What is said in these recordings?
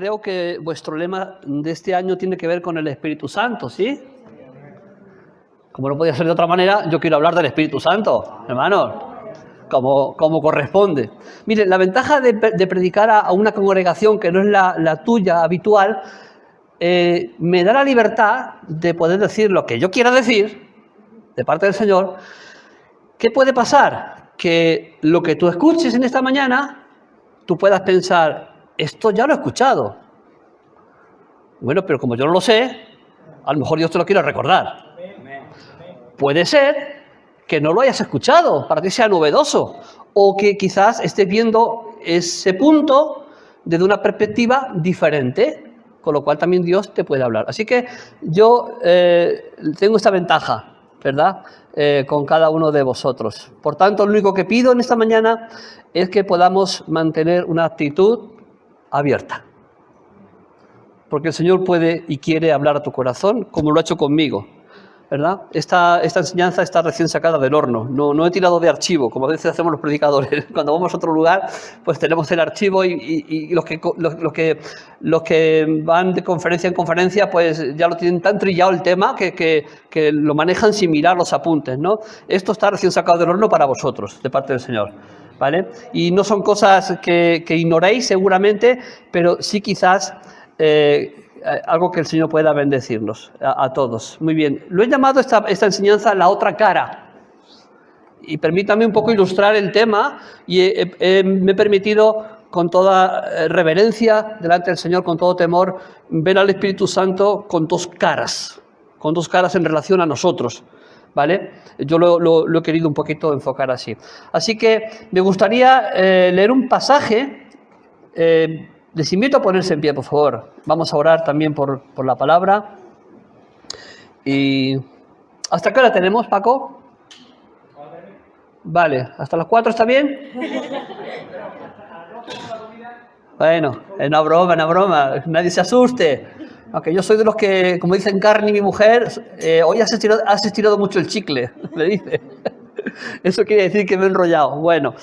creo que vuestro lema de este año tiene que ver con el Espíritu Santo, ¿sí? Como no podía ser de otra manera, yo quiero hablar del Espíritu Santo, hermanos, como corresponde. Mire, la ventaja de predicar a una congregación que no es la tuya habitual, me da la libertad de poder decir lo que yo quiera decir, de parte del Señor. ¿Qué puede pasar? Que lo que tú escuches en esta mañana, tú puedas pensar, esto ya lo he escuchado. Bueno, pero como yo no lo sé, a lo mejor Dios te lo quiere recordar. Puede ser que no lo hayas escuchado, para ti sea novedoso, o que quizás estés viendo ese punto desde una perspectiva diferente, con lo cual también Dios te puede hablar. Así que yo tengo esta ventaja, ¿verdad?, con cada uno de vosotros. Por tanto, lo único que pido en esta mañana es que podamos mantener una actitud abierta, porque el Señor puede y quiere hablar a tu corazón, como lo ha hecho conmigo, ¿verdad? Esta enseñanza está recién sacada del horno, no he tirado de archivo, como a veces hacemos los predicadores. Cuando vamos a otro lugar, pues tenemos el archivo y los que van de conferencia en conferencia, pues ya lo tienen tan trillado el tema que lo manejan sin mirar los apuntes, ¿no? Esto está recién sacado del horno para vosotros, de parte del Señor, ¿vale? Y no son cosas que ignoréis seguramente, pero sí quizás algo que el Señor pueda bendecirnos a todos. Muy bien, lo he llamado esta enseñanza la otra cara. Y permítame un poco ilustrar el tema y me he permitido con toda reverencia delante del Señor, con todo temor, ver al Espíritu Santo con dos caras en relación a nosotros, ¿vale? Yo lo he querido un poquito enfocar así. Así que me gustaría leer un pasaje. Les invito a ponerse en pie, por favor. Vamos a orar también por la palabra. Y ¿hasta qué hora tenemos, Paco? Vale, ¿hasta las 4 está bien? Bueno, es una broma, nadie se asuste. Aunque yo soy de los que, como dicen Carni, mi mujer, hoy has estirado mucho el chicle, le dice. Eso quiere decir que me he enrollado. Bueno,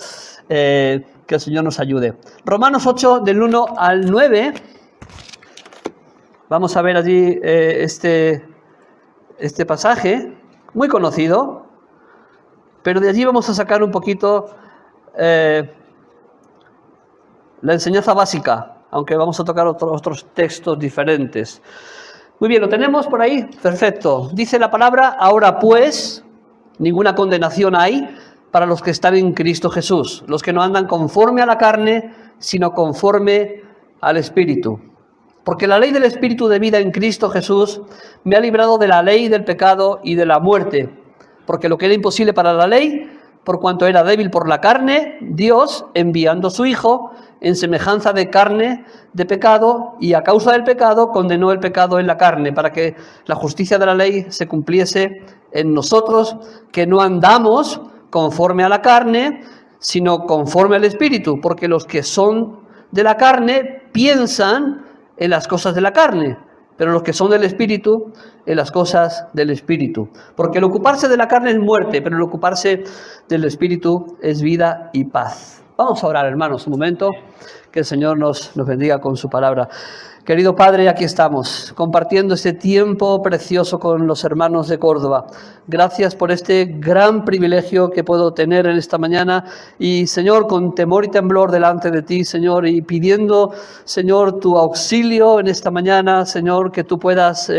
que el Señor nos ayude. Romanos 8, del 1 al 9. Vamos a ver allí este pasaje, muy conocido, pero de allí vamos a sacar un poquito la enseñanza básica, aunque vamos a tocar otros textos diferentes. Muy bien, ¿lo tenemos por ahí? Perfecto. Dice la palabra: ahora pues, ninguna condenación hay para los que están en Cristo Jesús, los que no andan conforme a la carne, sino conforme al Espíritu. Porque la ley del Espíritu de vida en Cristo Jesús me ha librado de la ley del pecado y de la muerte. Porque lo que era imposible para la ley, por cuanto era débil por la carne, Dios, enviando a su Hijo en semejanza de carne de pecado, y a causa del pecado condenó el pecado en la carne, para que la justicia de la ley se cumpliese en nosotros, que no andamos conforme a la carne, sino conforme al Espíritu, porque los que son de la carne piensan en las cosas de la carne, pero los que son del Espíritu, en las cosas del Espíritu. Porque el ocuparse de la carne es muerte, pero el ocuparse del Espíritu es vida y paz. Vamos a orar, hermanos, un momento, que el Señor nos bendiga con su palabra. Querido Padre, aquí estamos, compartiendo este tiempo precioso con los hermanos de Córdoba. Gracias por este gran privilegio que puedo tener en esta mañana. Y, Señor, con temor y temblor delante de ti, Señor, y pidiendo, Señor, tu auxilio en esta mañana, Señor, que tú puedas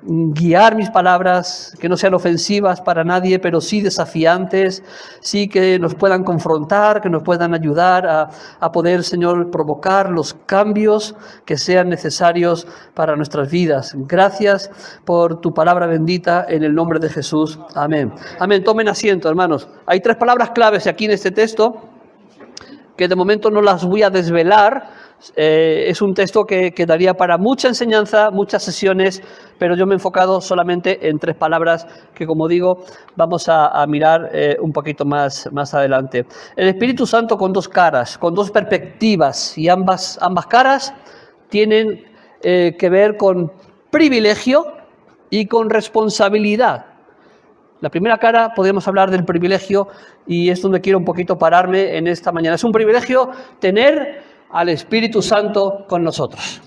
guiar mis palabras, que no sean ofensivas para nadie, pero sí desafiantes, sí que nos puedan confrontar, que nos puedan ayudar a poder, Señor, provocar los cambios que sean necesarios para nuestras vidas. Gracias por tu palabra bendita, en el nombre de Jesús. Amén. Amén. Tomen asiento, hermanos. Hay 3 palabras claves aquí en este texto, que de momento no las voy a desvelar. Es un texto que daría para mucha enseñanza, muchas sesiones, pero yo me he enfocado solamente en 3 palabras que, como digo, vamos a mirar un poquito más adelante. El Espíritu Santo con 2 caras, con 2 perspectivas, y ambas caras tienen que ver con privilegio y con responsabilidad. La primera cara, podemos hablar del privilegio, y es donde quiero un poquito pararme en esta mañana. Es un privilegio tener al Espíritu Santo con nosotros.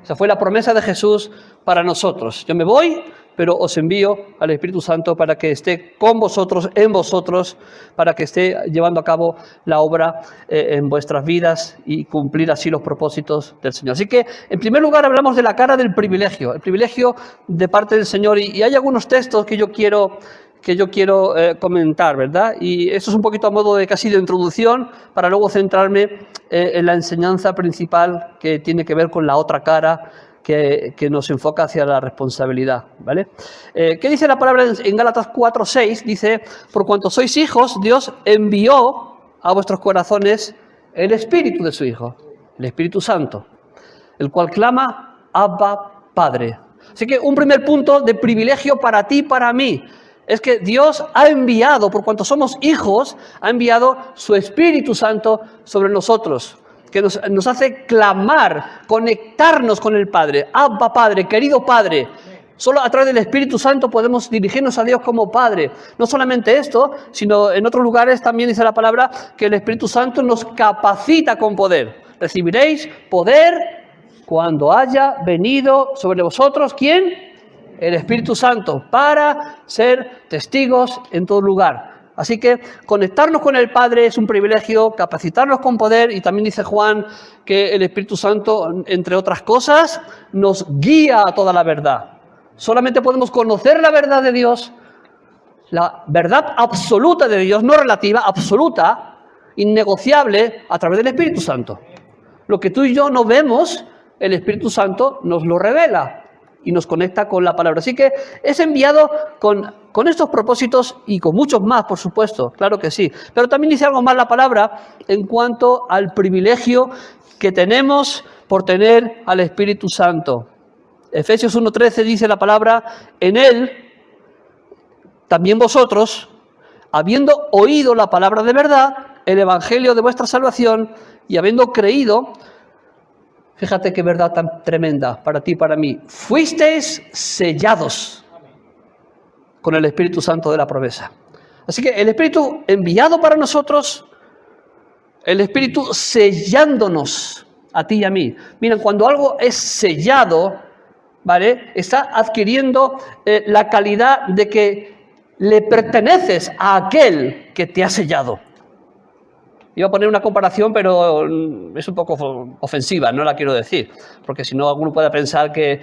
Esa fue la promesa de Jesús para nosotros. Yo me voy, pero os envío al Espíritu Santo para que esté con vosotros, en vosotros, para que esté llevando a cabo la obra en vuestras vidas y cumplir así los propósitos del Señor. Así que, en primer lugar, hablamos de la cara del privilegio, el privilegio de parte del Señor. Y hay algunos textos que yo quiero comentar, ¿verdad? Y esto es un poquito a modo de casi de introducción para luego centrarme en la enseñanza principal que tiene que ver con la otra cara que nos enfoca hacia la responsabilidad, ¿vale? ¿Qué dice la palabra en Gálatas 4:6? Dice, por cuanto sois hijos, Dios envió a vuestros corazones el Espíritu de su Hijo, el Espíritu Santo, el cual clama, Abba, Padre. Así que un primer punto de privilegio para ti y para mí es que Dios ha enviado, por cuanto somos hijos, ha enviado su Espíritu Santo sobre nosotros, que nos hace clamar, conectarnos con el Padre. Abba, Padre, querido Padre. Solo a través del Espíritu Santo podemos dirigirnos a Dios como Padre. No solamente esto, sino en otros lugares también dice la palabra que el Espíritu Santo nos capacita con poder. Recibiréis poder cuando haya venido sobre vosotros, ¿quién? El Espíritu Santo, para ser testigos en todo lugar. Así que conectarnos con el Padre es un privilegio, capacitarnos con poder, y también dice Juan que el Espíritu Santo, entre otras cosas, nos guía a toda la verdad. Solamente podemos conocer la verdad de Dios, la verdad absoluta de Dios, no relativa, absoluta, innegociable, a través del Espíritu Santo. Lo que tú y yo no vemos, el Espíritu Santo nos lo revela y nos conecta con la palabra. Así que es enviado con estos propósitos y con muchos más, por supuesto, claro que sí. Pero también dice algo más la palabra en cuanto al privilegio que tenemos por tener al Espíritu Santo. Efesios 1:13 dice la palabra, en Él, también vosotros, habiendo oído la palabra de verdad, el evangelio de vuestra salvación, y habiendo creído, fíjate qué verdad tan tremenda para ti y para mí, fuisteis sellados con el Espíritu Santo de la promesa. Así que el Espíritu enviado para nosotros, el Espíritu sellándonos a ti y a mí. Miren, cuando algo es sellado, ¿vale? Está adquiriendo la calidad de que le perteneces a aquel que te ha sellado. Iba a poner una comparación, pero es un poco ofensiva, no la quiero decir, porque si no alguno puede pensar que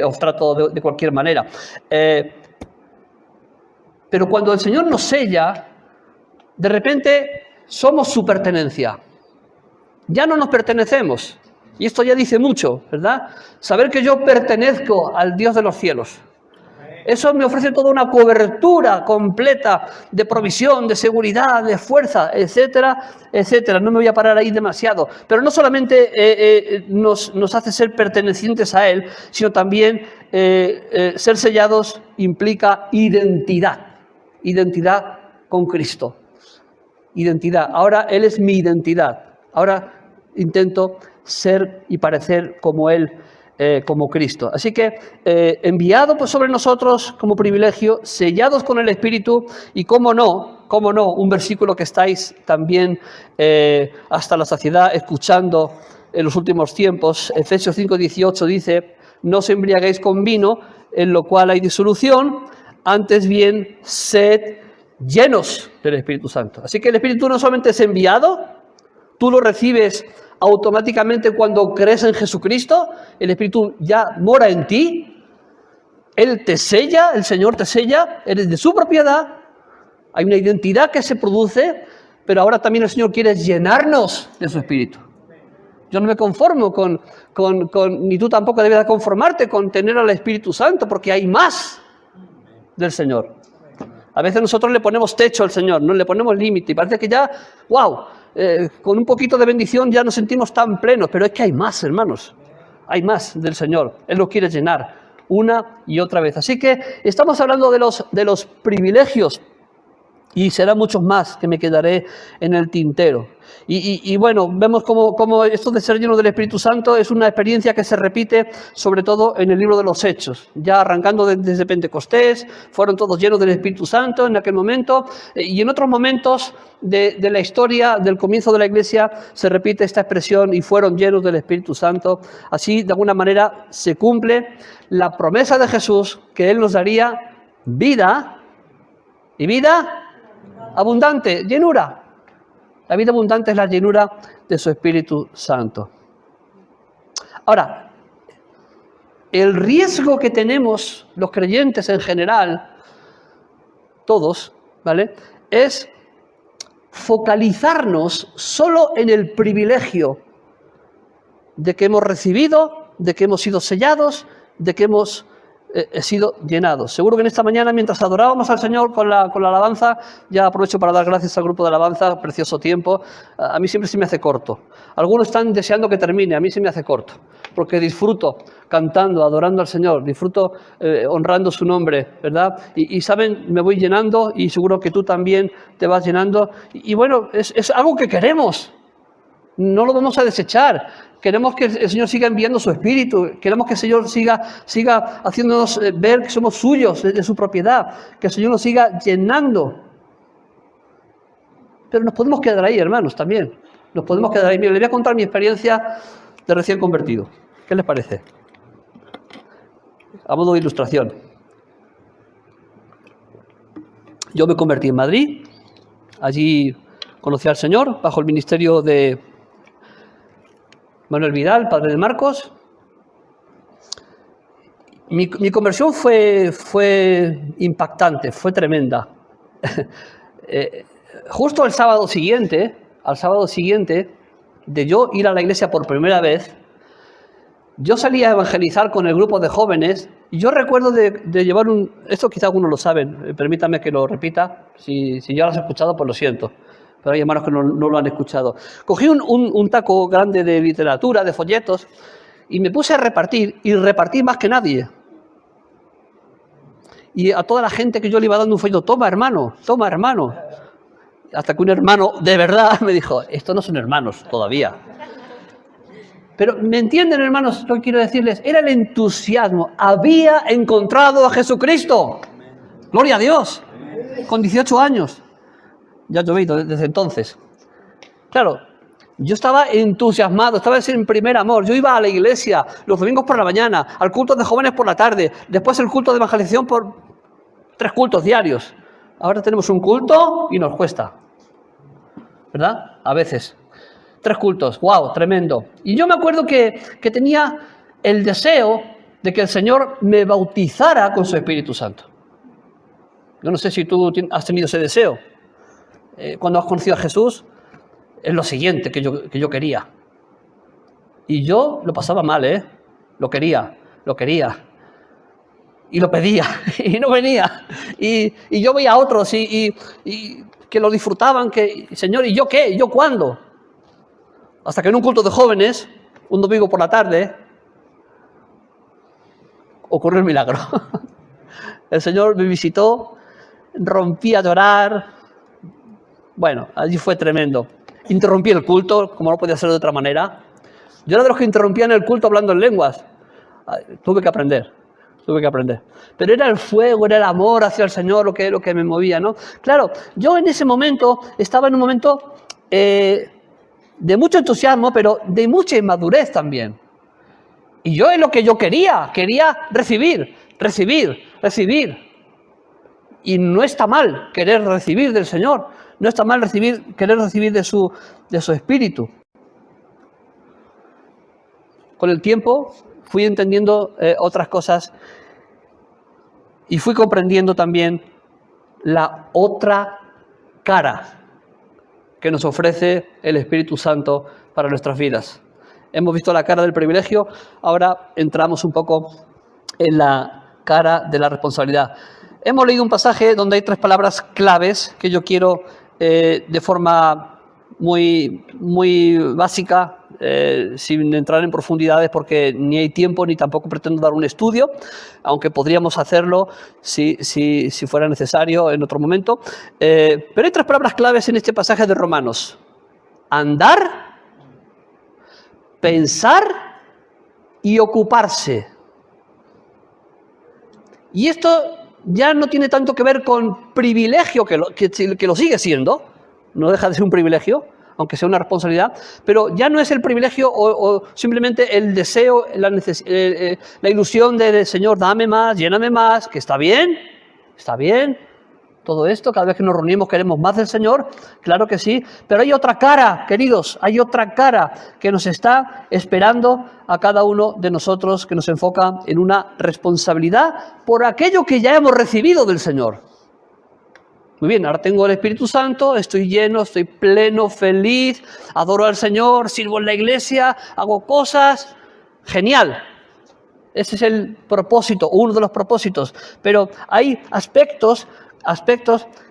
os trato de cualquier manera. Pero cuando el Señor nos sella, de repente somos su pertenencia. Ya no nos pertenecemos. Y esto ya dice mucho, ¿verdad? Saber que yo pertenezco al Dios de los cielos. Eso me ofrece toda una cobertura completa de provisión, de seguridad, de fuerza, etcétera, etcétera. No me voy a parar ahí demasiado. Pero no solamente nos hace ser pertenecientes a Él, sino también ser sellados implica identidad. Identidad con Cristo. Identidad. Ahora Él es mi identidad. Ahora intento ser y parecer como Él, como Cristo. Así que enviado pues sobre nosotros como privilegio, sellados con el Espíritu, y cómo no, un versículo que estáis también hasta la saciedad escuchando en los últimos tiempos, Efesios 5:18 dice, no os embriaguéis con vino, en lo cual hay disolución, antes bien sed llenos del Espíritu Santo. Así que el Espíritu no solamente es enviado, tú lo recibes automáticamente cuando crees en Jesucristo, el Espíritu ya mora en ti, Él te sella, el Señor te sella, eres de su propiedad, hay una identidad que se produce, pero ahora también el Señor quiere llenarnos de su Espíritu. Yo no me conformo ni tú tampoco debes de conformarte con tener al Espíritu Santo, porque hay más del Señor. A veces nosotros le ponemos techo al Señor, no le ponemos límite, y parece que ya, wow, con un poquito de bendición ya nos sentimos tan plenos, pero es que hay más, hermanos, hay más del Señor. Él lo quiere llenar una y otra vez. Así que estamos hablando de los privilegios Y serán muchos más que me quedaré en el tintero. Y bueno, vemos cómo esto de ser lleno del Espíritu Santo es una experiencia que se repite sobre todo en el libro de los Hechos. Ya arrancando desde Pentecostés, fueron todos llenos del Espíritu Santo en aquel momento. Y en otros momentos de la historia, del comienzo de la Iglesia, se repite esta expresión: y fueron llenos del Espíritu Santo. Así, de alguna manera, se cumple la promesa de Jesús que Él nos daría vida y vida abundante, llenura. La vida abundante es la llenura de su Espíritu Santo. Ahora, el riesgo que tenemos los creyentes en general, todos, ¿vale?, es focalizarnos solo en el privilegio de que hemos recibido, de que hemos sido sellados, de que hemos sido llenados. Seguro que en esta mañana, mientras adorábamos al Señor con la alabanza, ya aprovecho para dar gracias al grupo de alabanza, precioso tiempo. A mí siempre se me hace corto. Algunos están deseando que termine, a mí se me hace corto, porque disfruto cantando, adorando al Señor, disfruto honrando su nombre, ¿verdad? Y saben, me voy llenando, y seguro que tú también te vas llenando. Y bueno, es algo que queremos. No lo vamos a desechar. Queremos que el Señor siga enviando su Espíritu. Queremos que el Señor siga haciéndonos ver que somos suyos, de su propiedad. Que el Señor nos siga llenando. Pero nos podemos quedar ahí, hermanos, también. Nos podemos quedar ahí. Mira, les voy a contar mi experiencia de recién convertido. ¿Qué les parece? A modo de ilustración. Yo me convertí en Madrid. Allí conocí al Señor bajo el ministerio de Manuel Vidal, padre de Marcos. Mi conversión fue impactante, fue tremenda. Justo al sábado siguiente de yo ir a la iglesia por primera vez, yo salí a evangelizar con el grupo de jóvenes, y yo recuerdo de llevar esto quizá algunos lo saben, permítame que lo repita, si ya lo has escuchado, pues lo siento. Pero hay hermanos que no lo han escuchado. Cogí un taco grande de literatura, de folletos, y me puse a repartir, y repartí más que nadie. Y a toda la gente que yo le iba dando un folleto: toma hermano. Hasta que un hermano de verdad me dijo: estos no son hermanos todavía. Pero, ¿me entienden, hermanos, lo que quiero decirles? Era el entusiasmo. Había encontrado a Jesucristo. Gloria a Dios. Con 18 años. Ya ha llovido desde entonces. Claro, yo estaba entusiasmado, estaba en primer amor. Yo iba a la iglesia los domingos por la mañana, al culto de jóvenes por la tarde, después el culto de evangelización por 3 cultos diarios. Ahora tenemos un culto y nos cuesta, ¿verdad? A veces. 3 cultos, ¡wow!, tremendo. Y yo me acuerdo que tenía el deseo de que el Señor me bautizara con su Espíritu Santo. Yo no sé si tú has tenido ese deseo. Cuando has conocido a Jesús, es lo siguiente que yo quería. Y yo lo pasaba mal, Lo quería. Y lo pedía, y no venía. Y yo veía a otros y que lo disfrutaban, Señor, ¿y yo qué? ¿Yo cuándo? Hasta que en un culto de jóvenes, un domingo por la tarde, ocurrió el milagro. El Señor me visitó, rompí a llorar. Bueno, allí fue tremendo. Interrumpí el culto, como no podía ser de otra manera. Yo era de los que interrumpían el culto hablando en lenguas. Tuve que aprender. Pero era el fuego, era el amor hacia el Señor lo que me movía, ¿no? Claro, yo en ese momento estaba en un momento de mucho entusiasmo, pero de mucha inmadurez también. Y yo es lo que yo quería recibir. Y no está mal querer recibir del Señor. No está mal querer recibir de su Espíritu. Con el tiempo fui entendiendo otras cosas y fui comprendiendo también la otra cara que nos ofrece el Espíritu Santo para nuestras vidas. Hemos visto la cara del privilegio, ahora entramos un poco en la cara de la responsabilidad. Hemos leído un pasaje donde hay 3 palabras claves que yo quiero de forma muy, muy básica sin entrar en profundidades porque ni hay tiempo ni tampoco pretendo dar un estudio, aunque podríamos hacerlo si fuera necesario en otro momento. Pero hay 3 palabras claves en este pasaje de Romanos: andar, pensar y ocuparse. Y esto ya no tiene tanto que ver con privilegio, que lo sigue siendo, no deja de ser un privilegio, aunque sea una responsabilidad, pero ya no es el privilegio o simplemente el deseo, la ilusión del Señor, dame más, lléname más, que está bien, todo esto, cada vez que nos reunimos queremos más del Señor, claro que sí, pero hay otra cara, queridos, hay otra cara que nos está esperando a cada uno de nosotros, que nos enfoca en una responsabilidad por aquello que ya hemos recibido del Señor. Muy bien, ahora tengo el Espíritu Santo, estoy lleno, estoy pleno, feliz, adoro al Señor, sirvo en la iglesia, hago cosas, genial. Ese es el propósito, uno de los propósitos, pero hay aspectos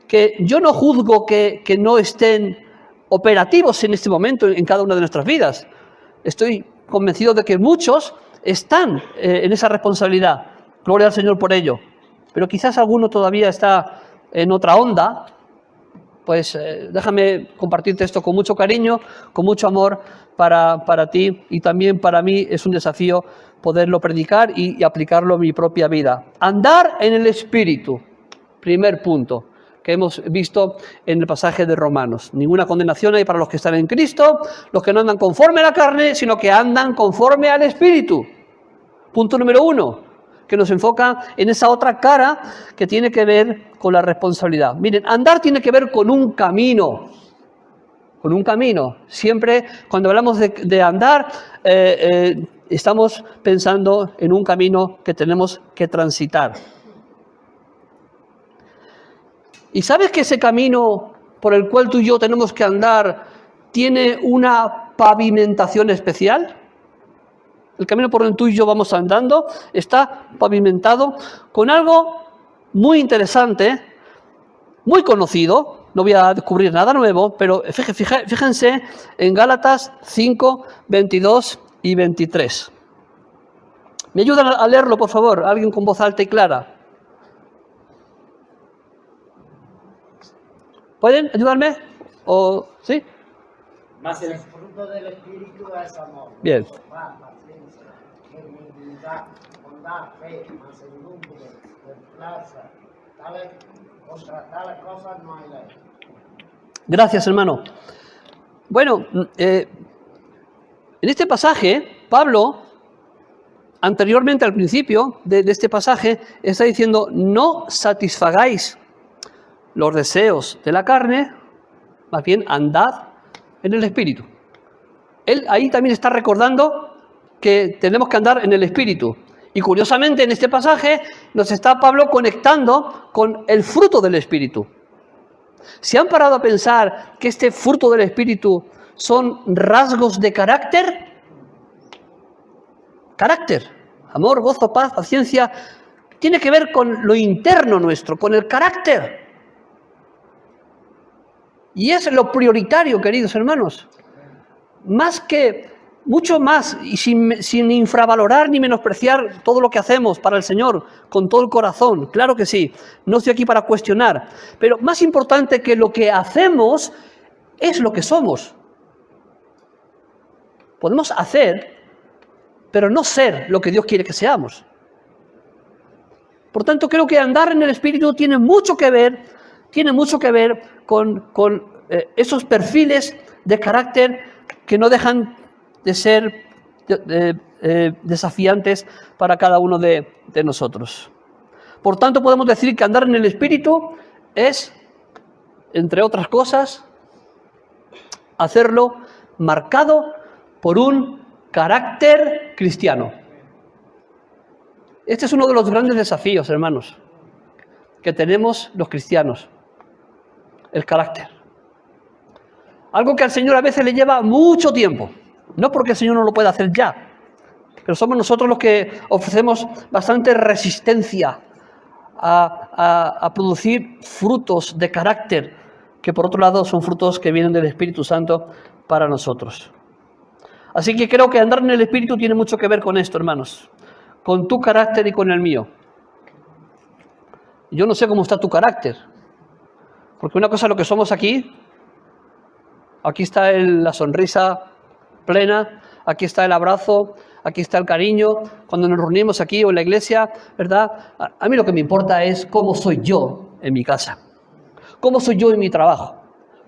que yo no juzgo que no estén operativos en este momento en cada una de nuestras vidas. Estoy convencido de que muchos están en esa responsabilidad. Gloria al Señor por ello. Pero quizás alguno todavía está en otra onda. Pues déjame compartirte esto con mucho cariño, con mucho amor para ti, y también para mí es un desafío poderlo predicar y aplicarlo en mi propia vida. Andar en el Espíritu. Primer punto que hemos visto en el pasaje de Romanos. Ninguna condenación hay para los que están en Cristo, los que no andan conforme a la carne, sino que andan conforme al Espíritu. Punto número 1, que nos enfoca en esa otra cara que tiene que ver con la responsabilidad. Miren, andar tiene que ver con un camino. Con un camino. Siempre cuando hablamos de andar, estamos pensando en un camino que tenemos que transitar. ¿Y sabes que ese camino por el cual tú y yo tenemos que andar tiene una pavimentación especial? El camino por el que tú y yo vamos andando está pavimentado con algo muy interesante, muy conocido. No voy a descubrir nada nuevo, pero fíjense en Gálatas 5, 22 y 23. ¿Me ayudan a leerlo, por favor? Alguien con voz alta y clara. ¿Pueden ayudarme? ¿O sí? Mas el fruto del Espíritu es amor. Bien. Paz, paciencia, benignidad, bondad, fe, mansedumbre, templanza. Contra tales cosas no hay ley. Gracias, hermano. Bueno, en este pasaje, Pablo, anteriormente al principio de este pasaje, está diciendo: no satisfagáis los deseos de la carne, más bien andad en el Espíritu. Él ahí también está recordando que tenemos que andar en el Espíritu. Y curiosamente en este pasaje nos está Pablo conectando con el fruto del Espíritu. ¿Se han parado a pensar que este fruto del Espíritu son rasgos de carácter? Carácter, amor, gozo, paz, paciencia, tiene que ver con lo interno nuestro, con el carácter. Y es lo prioritario, queridos hermanos. Mucho más, y sin infravalorar ni menospreciar todo lo que hacemos para el Señor, con todo el corazón, claro que sí, no estoy aquí para cuestionar, pero más importante que lo que hacemos es lo que somos. Podemos hacer, pero no ser lo que Dios quiere que seamos. Por tanto, creo que andar en el Espíritu tiene mucho que ver con esos perfiles de carácter que no dejan de ser desafiantes para cada uno de nosotros. Por tanto, podemos decir que andar en el Espíritu es, entre otras cosas, hacerlo marcado por un carácter cristiano. Este es uno de los grandes desafíos, hermanos, que tenemos los cristianos, el carácter. Algo que al Señor a veces le lleva mucho tiempo. No porque el Señor no lo pueda hacer ya, pero somos nosotros los que ofrecemos bastante resistencia a producir frutos de carácter, que por otro lado son frutos que vienen del Espíritu Santo para nosotros. Así que creo que andar en el Espíritu tiene mucho que ver con esto, hermanos. Con tu carácter y con el mío. Yo no sé cómo está tu carácter. Porque una cosa es lo que somos aquí. Aquí está la sonrisa plena. Aquí está el abrazo. Aquí está el cariño. Cuando nos reunimos aquí o en la iglesia, ¿verdad? A mí lo que me importa es cómo soy yo en mi casa. Cómo soy yo en mi trabajo.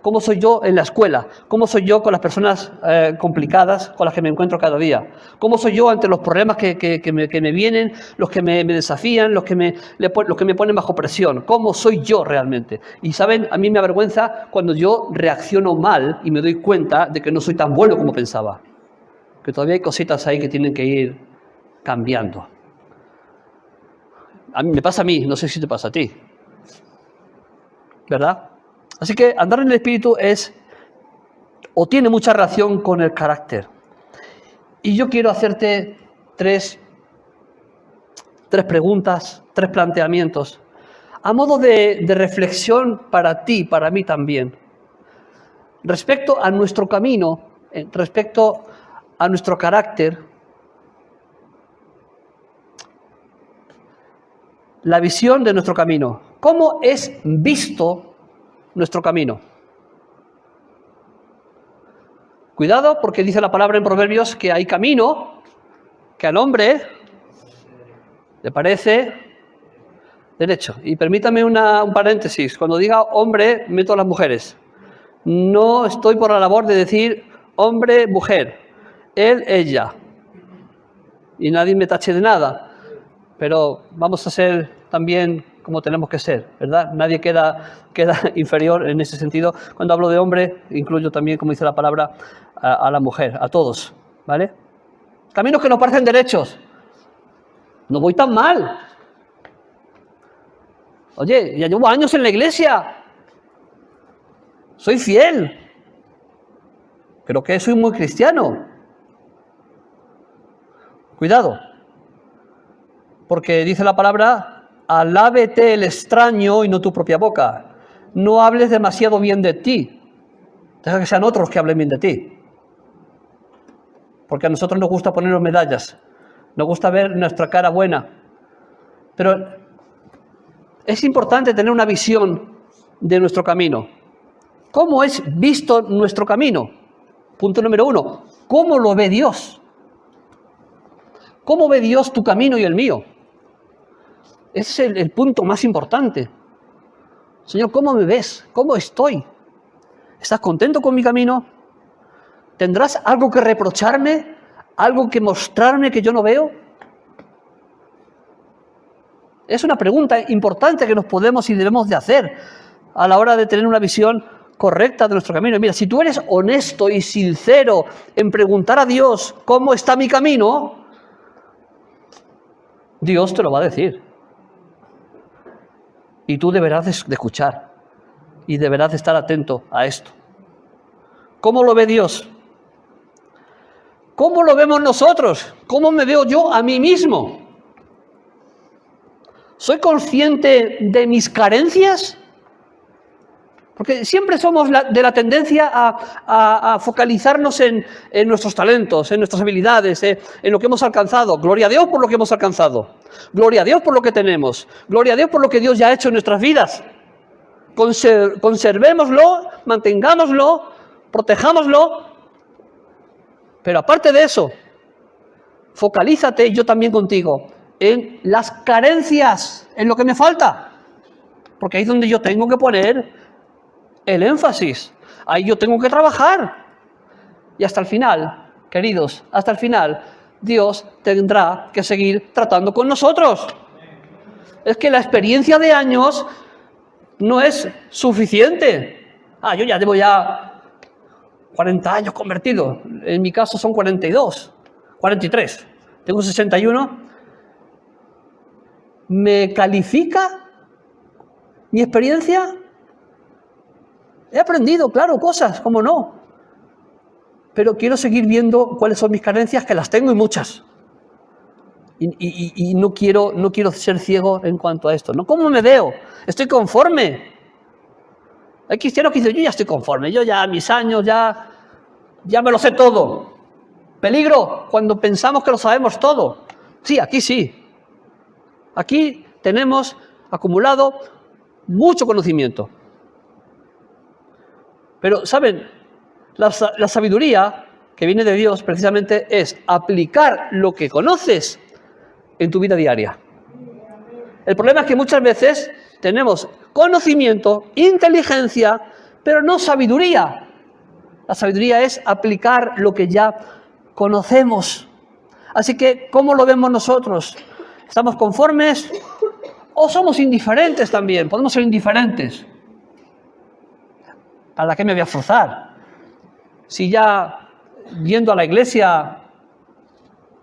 Cómo soy yo en la escuela, cómo soy yo con las personas complicadas con las que me encuentro cada día, cómo soy yo ante los problemas que me vienen, los que me desafían, los que me ponen bajo presión, cómo soy yo realmente. Y saben, a mí me avergüenza cuando yo reacciono mal y me doy cuenta de que no soy tan bueno como pensaba, que todavía hay cositas ahí que tienen que ir cambiando. A mí me pasa a mí, no sé si te pasa a ti, ¿verdad? Así que andar en el Espíritu tiene mucha relación con el carácter. Y yo quiero hacerte tres preguntas, tres planteamientos, a modo de reflexión para ti, para mí también. Respecto a nuestro camino, respecto a nuestro carácter, la visión de nuestro camino. ¿Cómo es visto nuestro camino? Cuidado, porque dice la palabra en Proverbios que hay camino que al hombre le parece derecho. Y permítame un paréntesis. Cuando diga hombre, meto a las mujeres. No estoy por la labor de decir hombre, mujer, él, ella. Y nadie me tache de nada. Pero vamos a ser también como tenemos que ser, ¿verdad? Nadie queda inferior en ese sentido. Cuando hablo de hombre, incluyo también, como dice la palabra, a la mujer, a todos, ¿vale? Caminos que nos parecen derechos. No voy tan mal. Oye, ya llevo años en la iglesia. Soy fiel. Creo que soy muy cristiano. Cuidado. Porque dice la palabra, alábete el extraño y no tu propia boca. No hables demasiado bien de ti. Deja que sean otros que hablen bien de ti. Porque a nosotros nos gusta ponernos medallas. Nos gusta ver nuestra cara buena. Pero es importante tener una visión de nuestro camino. ¿Cómo es visto nuestro camino? Punto número 1. ¿Cómo lo ve Dios? ¿Cómo ve Dios tu camino y el mío? Ese es el punto más importante. Señor, ¿cómo me ves? ¿Cómo estoy? ¿Estás contento con mi camino? ¿Tendrás algo que reprocharme? ¿Algo que mostrarme que yo no veo? Es una pregunta importante que nos podemos y debemos de hacer a la hora de tener una visión correcta de nuestro camino. Mira, si tú eres honesto y sincero en preguntar a Dios cómo está mi camino, Dios te lo va a decir. Y tú deberás de escuchar y deberás de estar atento a esto. ¿Cómo lo ve Dios? ¿Cómo lo vemos nosotros? ¿Cómo me veo yo a mí mismo? ¿Soy consciente de mis carencias? Porque siempre somos de la tendencia a focalizarnos en nuestros talentos, en nuestras habilidades, en lo que hemos alcanzado. Gloria a Dios por lo que hemos alcanzado. Gloria a Dios por lo que tenemos. Gloria a Dios por lo que Dios ya ha hecho en nuestras vidas. Conservémoslo, mantengámoslo, protejámoslo. Pero aparte de eso, focalízate, yo también contigo, en las carencias, en lo que me falta. Porque ahí es donde yo tengo que poner el énfasis. Ahí yo tengo que trabajar. Y hasta el final, queridos, hasta el final, Dios tendrá que seguir tratando con nosotros. Es que la experiencia de años no es suficiente. Yo ya llevo 40 años convertido. En mi caso son 42, 43. Tengo 61. ¿Me califica mi experiencia? He aprendido, claro, cosas, cómo no. Pero quiero seguir viendo cuáles son mis carencias, que las tengo y muchas. Y no quiero ser ciego en cuanto a esto, ¿no? ¿Cómo me veo? ¿Estoy conforme? Hay cristianos que dicen, yo ya estoy conforme, yo ya a mis años ya me lo sé todo. Peligro cuando pensamos que lo sabemos todo. Sí, aquí sí. Aquí tenemos acumulado mucho conocimiento. Pero, ¿saben? La sabiduría que viene de Dios precisamente es aplicar lo que conoces en tu vida diaria. El problema es que muchas veces tenemos conocimiento, inteligencia, pero no sabiduría. La sabiduría es aplicar lo que ya conocemos. Así que, ¿cómo lo vemos nosotros? ¿Estamos conformes o somos indiferentes también? Podemos ser indiferentes. ¿Para qué me voy a forzar? Si ya yendo a la iglesia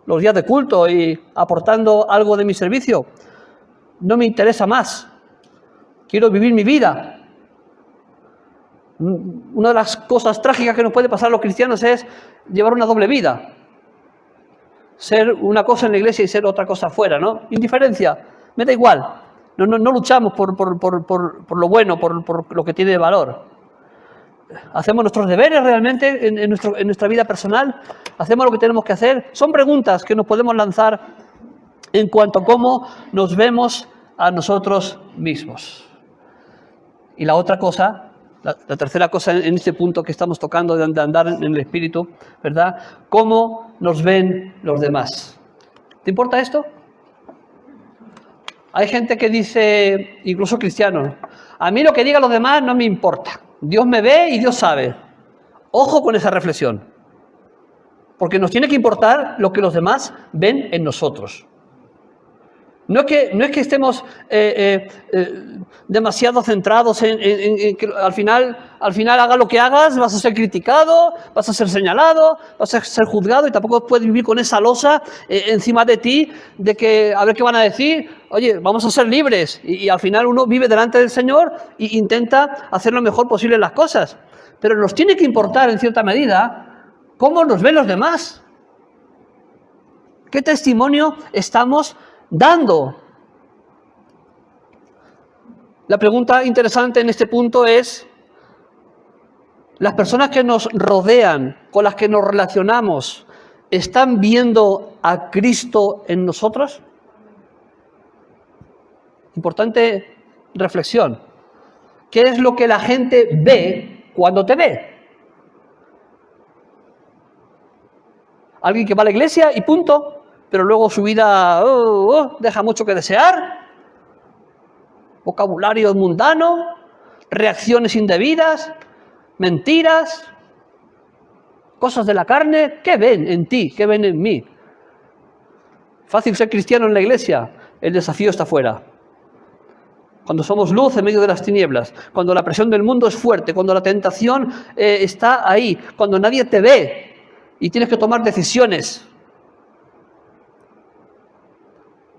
los días de culto y aportando algo de mi servicio, no me interesa más. Quiero vivir mi vida. Una de las cosas trágicas que nos puede pasar a los cristianos es llevar una doble vida. Ser una cosa en la iglesia y ser otra cosa afuera, ¿no? Indiferencia, me da igual. No luchamos por lo bueno, por lo que tiene valor. ¿Hacemos nuestros deberes realmente en nuestra vida personal? ¿Hacemos lo que tenemos que hacer? Son preguntas que nos podemos lanzar en cuanto a cómo nos vemos a nosotros mismos. Y la otra cosa, la tercera cosa en este punto que estamos tocando de andar en el Espíritu, ¿verdad? ¿Cómo nos ven los demás? ¿Te importa esto? Hay gente que dice, incluso cristianos, a mí lo que digan los demás no me importa. Dios me ve y Dios sabe. Ojo con esa reflexión. Porque nos tiene que importar lo que los demás ven en nosotros. No es que estemos demasiado centrados en que al final haga lo que hagas, vas a ser criticado, vas a ser señalado, vas a ser juzgado y tampoco puedes vivir con esa losa encima de ti de que a ver qué van a decir. Oye, vamos a ser libres y al final uno vive delante del Señor e intenta hacer lo mejor posible las cosas. Pero nos tiene que importar en cierta medida cómo nos ven los demás. ¿Qué testimonio estamos dando? La pregunta interesante en este punto es, ¿las personas que nos rodean, con las que nos relacionamos, están viendo a Cristo en nosotros? Importante reflexión. ¿Qué es lo que la gente ve cuando te ve? Alguien que va a la iglesia y punto, pero luego su vida deja mucho que desear. Vocabulario mundano, reacciones indebidas, mentiras, cosas de la carne. ¿Qué ven en ti? ¿Qué ven en mí? Fácil ser cristiano en la iglesia, el desafío está fuera. Cuando somos luz en medio de las tinieblas, cuando la presión del mundo es fuerte, cuando la tentación está ahí, cuando nadie te ve y tienes que tomar decisiones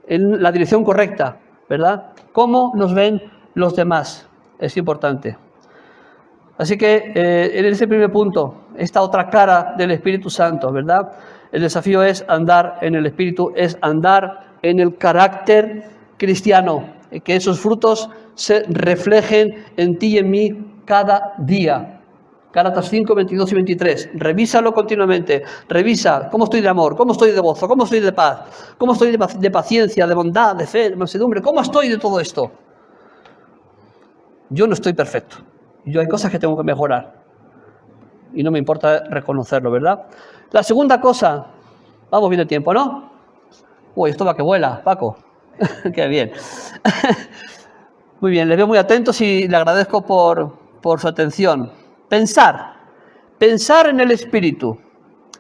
en la dirección correcta, ¿verdad? ¿Cómo nos ven los demás? Es importante. Así que en ese primer punto, esta otra cara del Espíritu Santo, ¿verdad? El desafío es andar en el Espíritu, es andar en el carácter cristiano, que esos frutos se reflejen en ti y en mí cada día. Gálatas 5, 22 y 23. Revísalo continuamente. Revisa cómo estoy de amor, cómo estoy de gozo, cómo estoy de paz, cómo estoy de paciencia, de bondad, de fe, de mansedumbre. ¿Cómo estoy de todo esto? Yo no estoy perfecto. Yo hay cosas que tengo que mejorar. Y no me importa reconocerlo, ¿verdad? La segunda cosa, vamos bien de tiempo, ¿no? Uy, esto va que vuela, Paco. Qué bien. Muy bien, le veo muy atentos y le agradezco por su atención. Pensar en el Espíritu.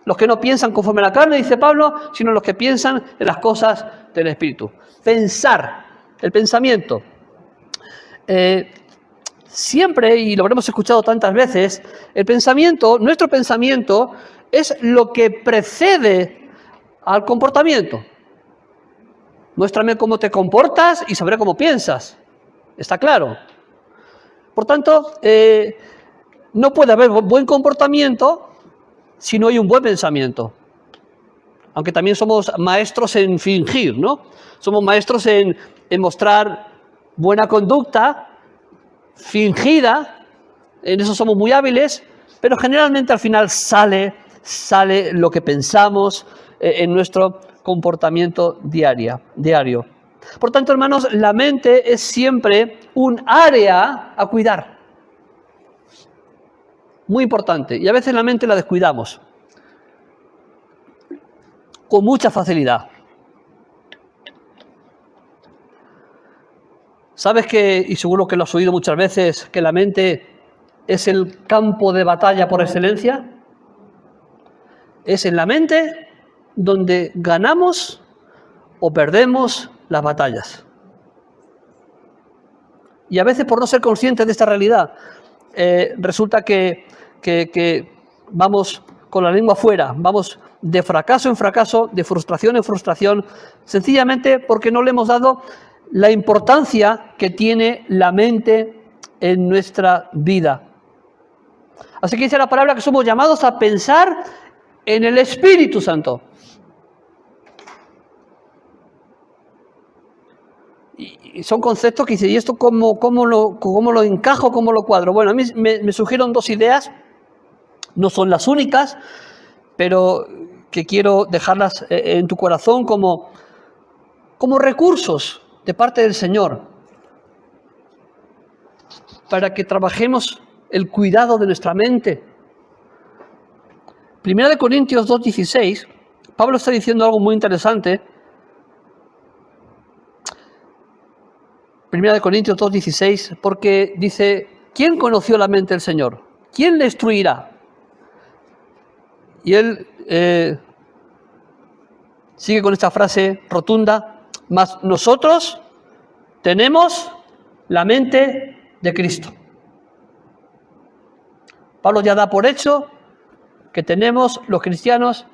Los que no piensan conforme a la carne, dice Pablo, sino los que piensan en las cosas del Espíritu. Pensar, el pensamiento. Siempre, y lo habremos escuchado tantas veces, el pensamiento, nuestro pensamiento, es lo que precede al comportamiento. Muéstrame cómo te comportas y sabré cómo piensas. ¿Está claro? Por tanto, no puede haber buen comportamiento si no hay un buen pensamiento. Aunque también somos maestros en fingir, ¿no? Somos maestros en mostrar buena conducta fingida, en eso somos muy hábiles, pero generalmente al final sale sale lo que pensamos en nuestro comportamiento diario. Por tanto, hermanos, la mente es siempre un área a cuidar. Muy importante. Y a veces la mente la descuidamos con mucha facilidad. ¿Sabes que, y seguro que lo has oído muchas veces, que la mente es el campo de batalla por excelencia? Es en la mente donde ganamos o perdemos las batallas. Y a veces, por no ser conscientes de esta realidad, resulta que vamos con la lengua fuera, vamos de fracaso en fracaso, de frustración en frustración, sencillamente porque no le hemos dado la importancia que tiene la mente en nuestra vida. Así que dice la palabra que somos llamados a pensar en el Espíritu Santo. Y son conceptos que dice, ¿y esto cómo lo encajo, cómo lo cuadro? Bueno, a mí me surgieron dos ideas, no son las únicas, pero que quiero dejarlas en tu corazón como recursos de parte del Señor para que trabajemos el cuidado de nuestra mente. 1 Corintios 2:16, Pablo está diciendo algo muy interesante. 1 Corintios 2:16, porque dice, ¿quién conoció la mente del Señor? ¿Quién le instruirá? Y él sigue con esta frase rotunda, mas nosotros tenemos la mente de Cristo. Pablo ya da por hecho que tenemos los cristianos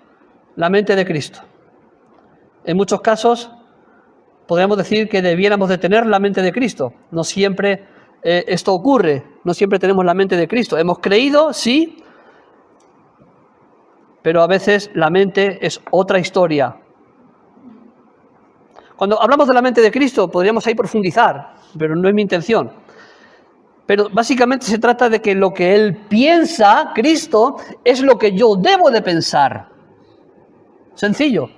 la mente de Cristo. En muchos casos podríamos decir que debiéramos de tener la mente de Cristo. No siempre esto ocurre, no siempre tenemos la mente de Cristo. Hemos creído, sí, pero a veces la mente es otra historia. Cuando hablamos de la mente de Cristo podríamos ahí profundizar, pero no es mi intención. Pero básicamente se trata de que lo que Él piensa, Cristo, es lo que yo debo de pensar. Sencillo.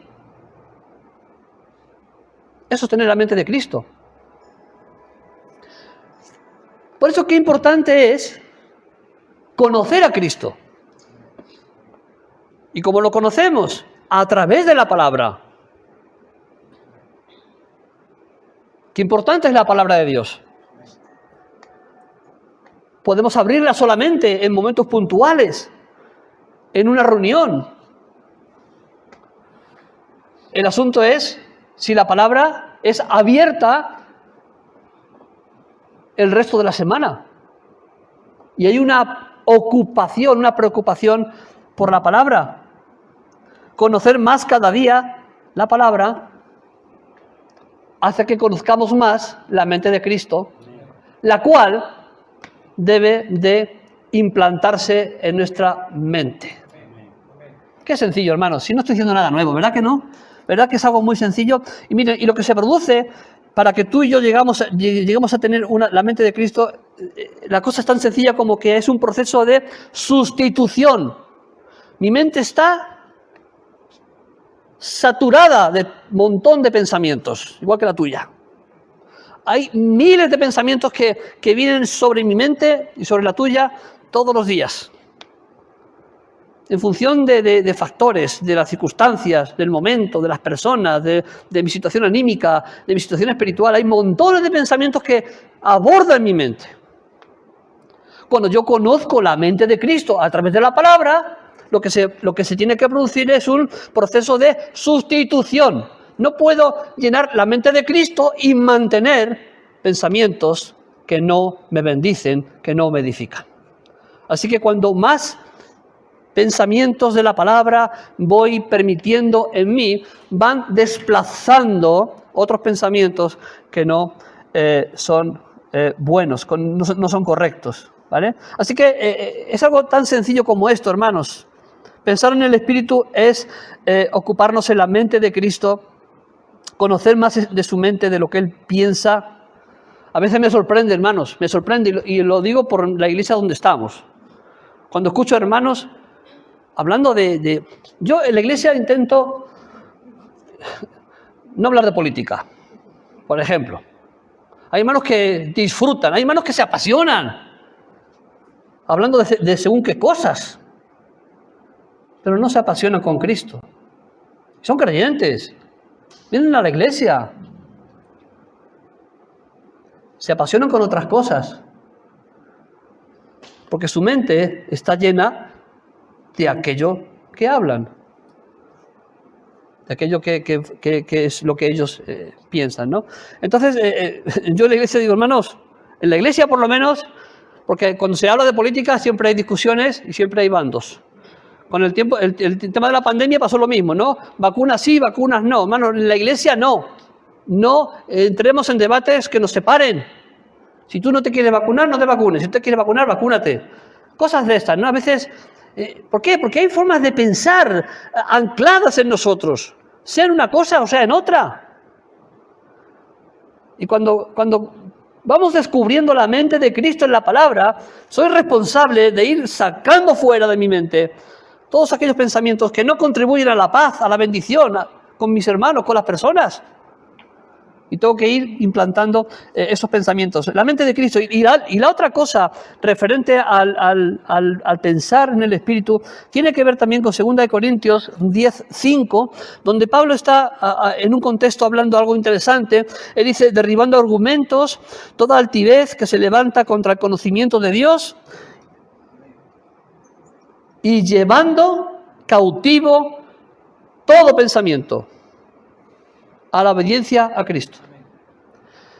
Eso es tener la mente de Cristo. Por eso qué importante es conocer a Cristo. ¿Y cómo lo conocemos? A través de la palabra. Qué importante es la palabra de Dios. Podemos abrirla solamente en momentos puntuales, en una reunión. El asunto es si la palabra es abierta el resto de la semana. Y hay una ocupación, una preocupación por la palabra. Conocer más cada día la palabra hace que conozcamos más la mente de Cristo, la cual debe de implantarse en nuestra mente. Qué sencillo, hermanos. Si no estoy diciendo nada nuevo, ¿verdad que no? ¿Verdad que es algo muy sencillo? Y miren, y lo que se produce para que tú y yo lleguemos a tener la mente de Cristo, la cosa es tan sencilla como que es un proceso de sustitución. Mi mente está saturada de un montón de pensamientos, igual que la tuya. Hay miles de pensamientos que vienen sobre mi mente y sobre la tuya todos los días. En función de factores, de las circunstancias, del momento, de las personas, de mi situación anímica, de mi situación espiritual, hay montones de pensamientos que abordan mi mente. Cuando yo conozco la mente de Cristo a través de la palabra, lo que se tiene que producir es un proceso de sustitución. No puedo llenar la mente de Cristo y mantener pensamientos que no me bendicen, que no me edifican. Así que cuando más pensamientos de la palabra voy permitiendo en mí, van desplazando otros pensamientos que no son buenos, no son correctos, ¿vale? Así que es algo tan sencillo como esto, hermanos. Pensar en el Espíritu es ocuparnos en la mente de Cristo, conocer más de su mente, de lo que Él piensa. A veces me sorprende, hermanos, me sorprende, y lo digo por la iglesia donde estamos. Cuando escucho hermanos hablando Yo en la iglesia intento no hablar de política, por ejemplo. Hay hermanos que disfrutan, hay hermanos que se apasionan hablando de según qué cosas, pero no se apasionan con Cristo. Son creyentes, vienen a la iglesia, se apasionan con otras cosas, porque su mente está llena de aquello que hablan, de aquello que es lo que ellos piensan, ¿no? Entonces, yo en la iglesia digo, hermanos, en la iglesia por lo menos, porque cuando se habla de política siempre hay discusiones y siempre hay bandos. Con el tiempo, el tema de la pandemia pasó lo mismo, ¿no? Vacunas sí, vacunas no. Hermano, en la iglesia no. No entremos en debates que nos separen. Si tú no te quieres vacunar, no te vacunes. Si tú te quieres vacunar, vacúnate. Cosas de estas, ¿no? A veces, ¿por qué? Porque hay formas de pensar ancladas en nosotros, sea en una cosa o sea en otra. Y cuando vamos descubriendo la mente de Cristo en la palabra, soy responsable de ir sacando fuera de mi mente todos aquellos pensamientos que no contribuyen a la paz, a la bendición, con mis hermanos, con las personas. Y tengo que ir implantando esos pensamientos. La mente de Cristo. Y la otra cosa referente al pensar en el Espíritu tiene que ver también con 2 Corintios 10:5, donde Pablo está en un contexto hablando algo interesante. Él dice, derribando argumentos, toda altivez que se levanta contra el conocimiento de Dios y llevando cautivo todo pensamiento a la obediencia a Cristo.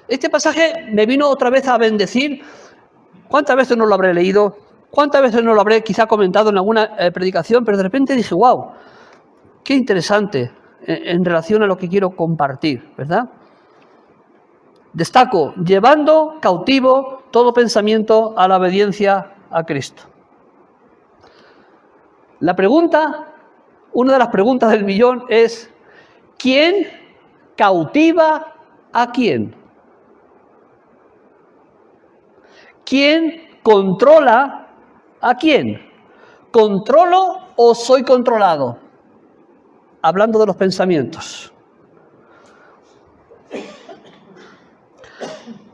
Este pasaje me vino otra vez a bendecir. ¿Cuántas veces no lo habré leído? ¿Cuántas veces no lo habré quizá comentado en alguna predicación? Pero de repente dije, wow, qué interesante en relación a lo que quiero compartir, ¿verdad? Destaco, llevando cautivo todo pensamiento a la obediencia a Cristo. La pregunta, una de las preguntas del millón es, ¿quién cautiva a quién? ¿Quién controla a quién? ¿Controlo o soy controlado? Hablando de los pensamientos.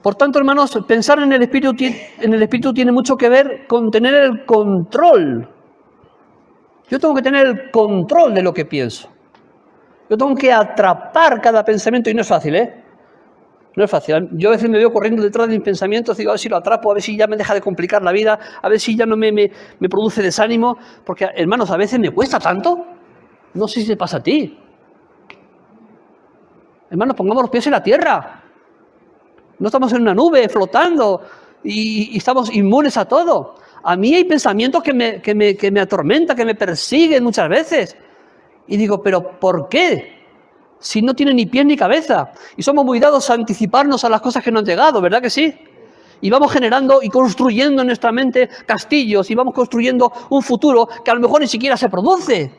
Por tanto, hermanos, pensar en el Espíritu tiene mucho que ver con tener el control. Yo tengo que tener el control de lo que pienso. Yo tengo que atrapar cada pensamiento y no es fácil, ¿eh? No es fácil. Yo a veces me veo corriendo detrás de mis pensamientos, digo, a ver si lo atrapo, a ver si ya me deja de complicar la vida, a ver si ya no me produce desánimo, porque, hermanos, a veces me cuesta tanto. No sé si te pasa a ti. Hermanos, pongamos los pies en la tierra. No estamos en una nube flotando y estamos inmunes a todo. A mí hay pensamientos que me atormentan, que me persiguen muchas veces. Y digo, ¿pero por qué? Si no tiene ni pies ni cabeza. Y somos muy dados a anticiparnos a las cosas que no han llegado, ¿verdad que sí? Y vamos generando y construyendo en nuestra mente castillos y vamos construyendo un futuro que a lo mejor ni siquiera se produce.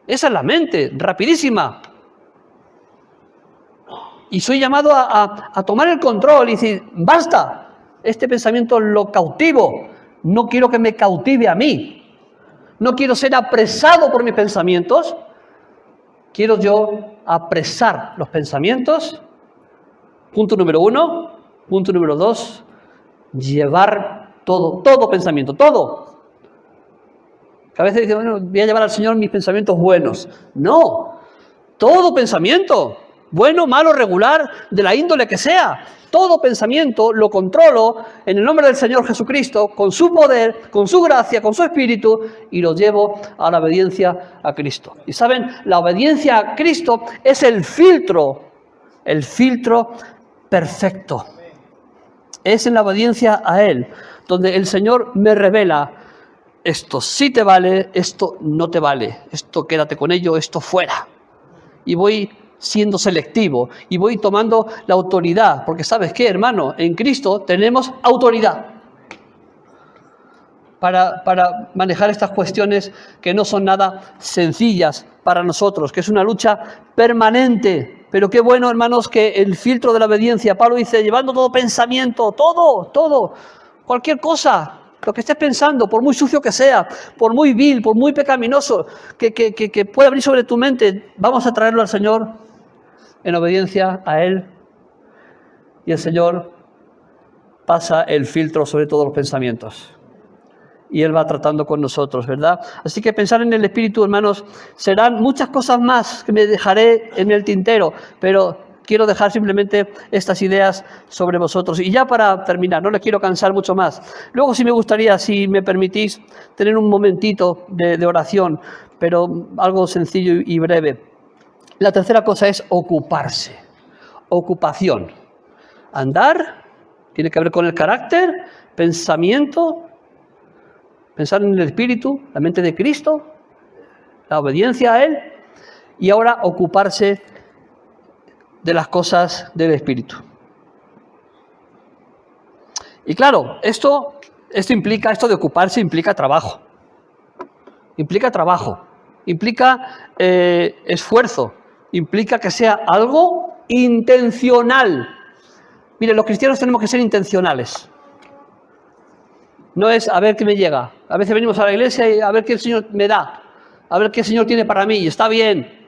Esa es la mente, rapidísima. Y soy llamado a tomar el control y decir, basta, este pensamiento lo cautivo. No quiero que me cautive a mí. No quiero ser apresado por mis pensamientos. Quiero yo apresar los pensamientos. Punto número 1. Punto número 2. Llevar todo pensamiento, todo. Que a veces dicen, bueno, voy a llevar al Señor mis pensamientos buenos. No, todo pensamiento, bueno, malo, regular, de la índole que sea. Todo pensamiento lo controlo en el nombre del Señor Jesucristo, con su poder, con su gracia, con su Espíritu, y lo llevo a la obediencia a Cristo. Y saben, la obediencia a Cristo es el filtro perfecto. Es en la obediencia a Él, donde el Señor me revela, esto sí te vale, esto no te vale, esto quédate con ello, esto fuera. Y voy siendo selectivo y voy tomando la autoridad, porque ¿sabes qué, hermano? En Cristo tenemos autoridad para manejar estas cuestiones que no son nada sencillas para nosotros, que es una lucha permanente. Pero qué bueno, hermanos, que el filtro de la obediencia, Pablo dice, llevando todo pensamiento, todo, cualquier cosa, Lo que estés pensando, por muy sucio que sea, por muy vil, por muy pecaminoso que pueda venir sobre tu mente, vamos a traerlo al Señor en obediencia a Él. Y el Señor pasa el filtro sobre todos los pensamientos. Y Él va tratando con nosotros, ¿verdad? Así que pensar en el Espíritu, hermanos, serán muchas cosas más que me dejaré en el tintero, pero quiero dejar simplemente estas ideas sobre vosotros. Y ya para terminar, no les quiero cansar mucho más. Luego sí me gustaría, si me permitís, tener un momentito de oración, pero algo sencillo y breve. La tercera cosa es ocuparse. Ocupación. Andar tiene que ver con el carácter, pensamiento, pensar en el Espíritu, la mente de Cristo, la obediencia a Él, y ahora ocuparse de las cosas del Espíritu. Y claro, esto de ocuparse implica trabajo. Implica trabajo, implica esfuerzo, implica que sea algo intencional. Mire, los cristianos tenemos que ser intencionales. No es a ver qué me llega. A veces venimos a la iglesia y a ver qué el Señor me da, a ver qué el Señor tiene para mí, y está bien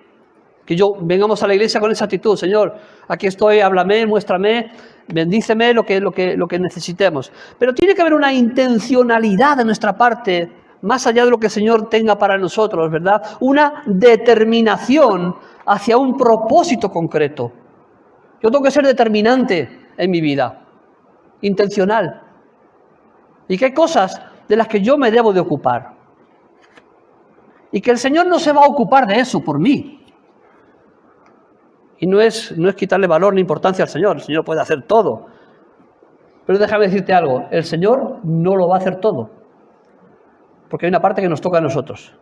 que vengamos a la iglesia con esa actitud. Señor, aquí estoy, háblame, muéstrame, bendíceme lo que necesitemos. Pero tiene que haber una intencionalidad de nuestra parte, más allá de lo que el Señor tenga para nosotros, ¿verdad? Una determinación hacia un propósito concreto. Yo tengo que ser determinante en mi vida, intencional. Y que hay cosas de las que yo me debo de ocupar. Y que el Señor no se va a ocupar de eso por mí. Y no es quitarle valor ni importancia al Señor. El Señor puede hacer todo. Pero déjame decirte algo. El Señor no lo va a hacer todo. Porque hay una parte que nos toca a nosotros.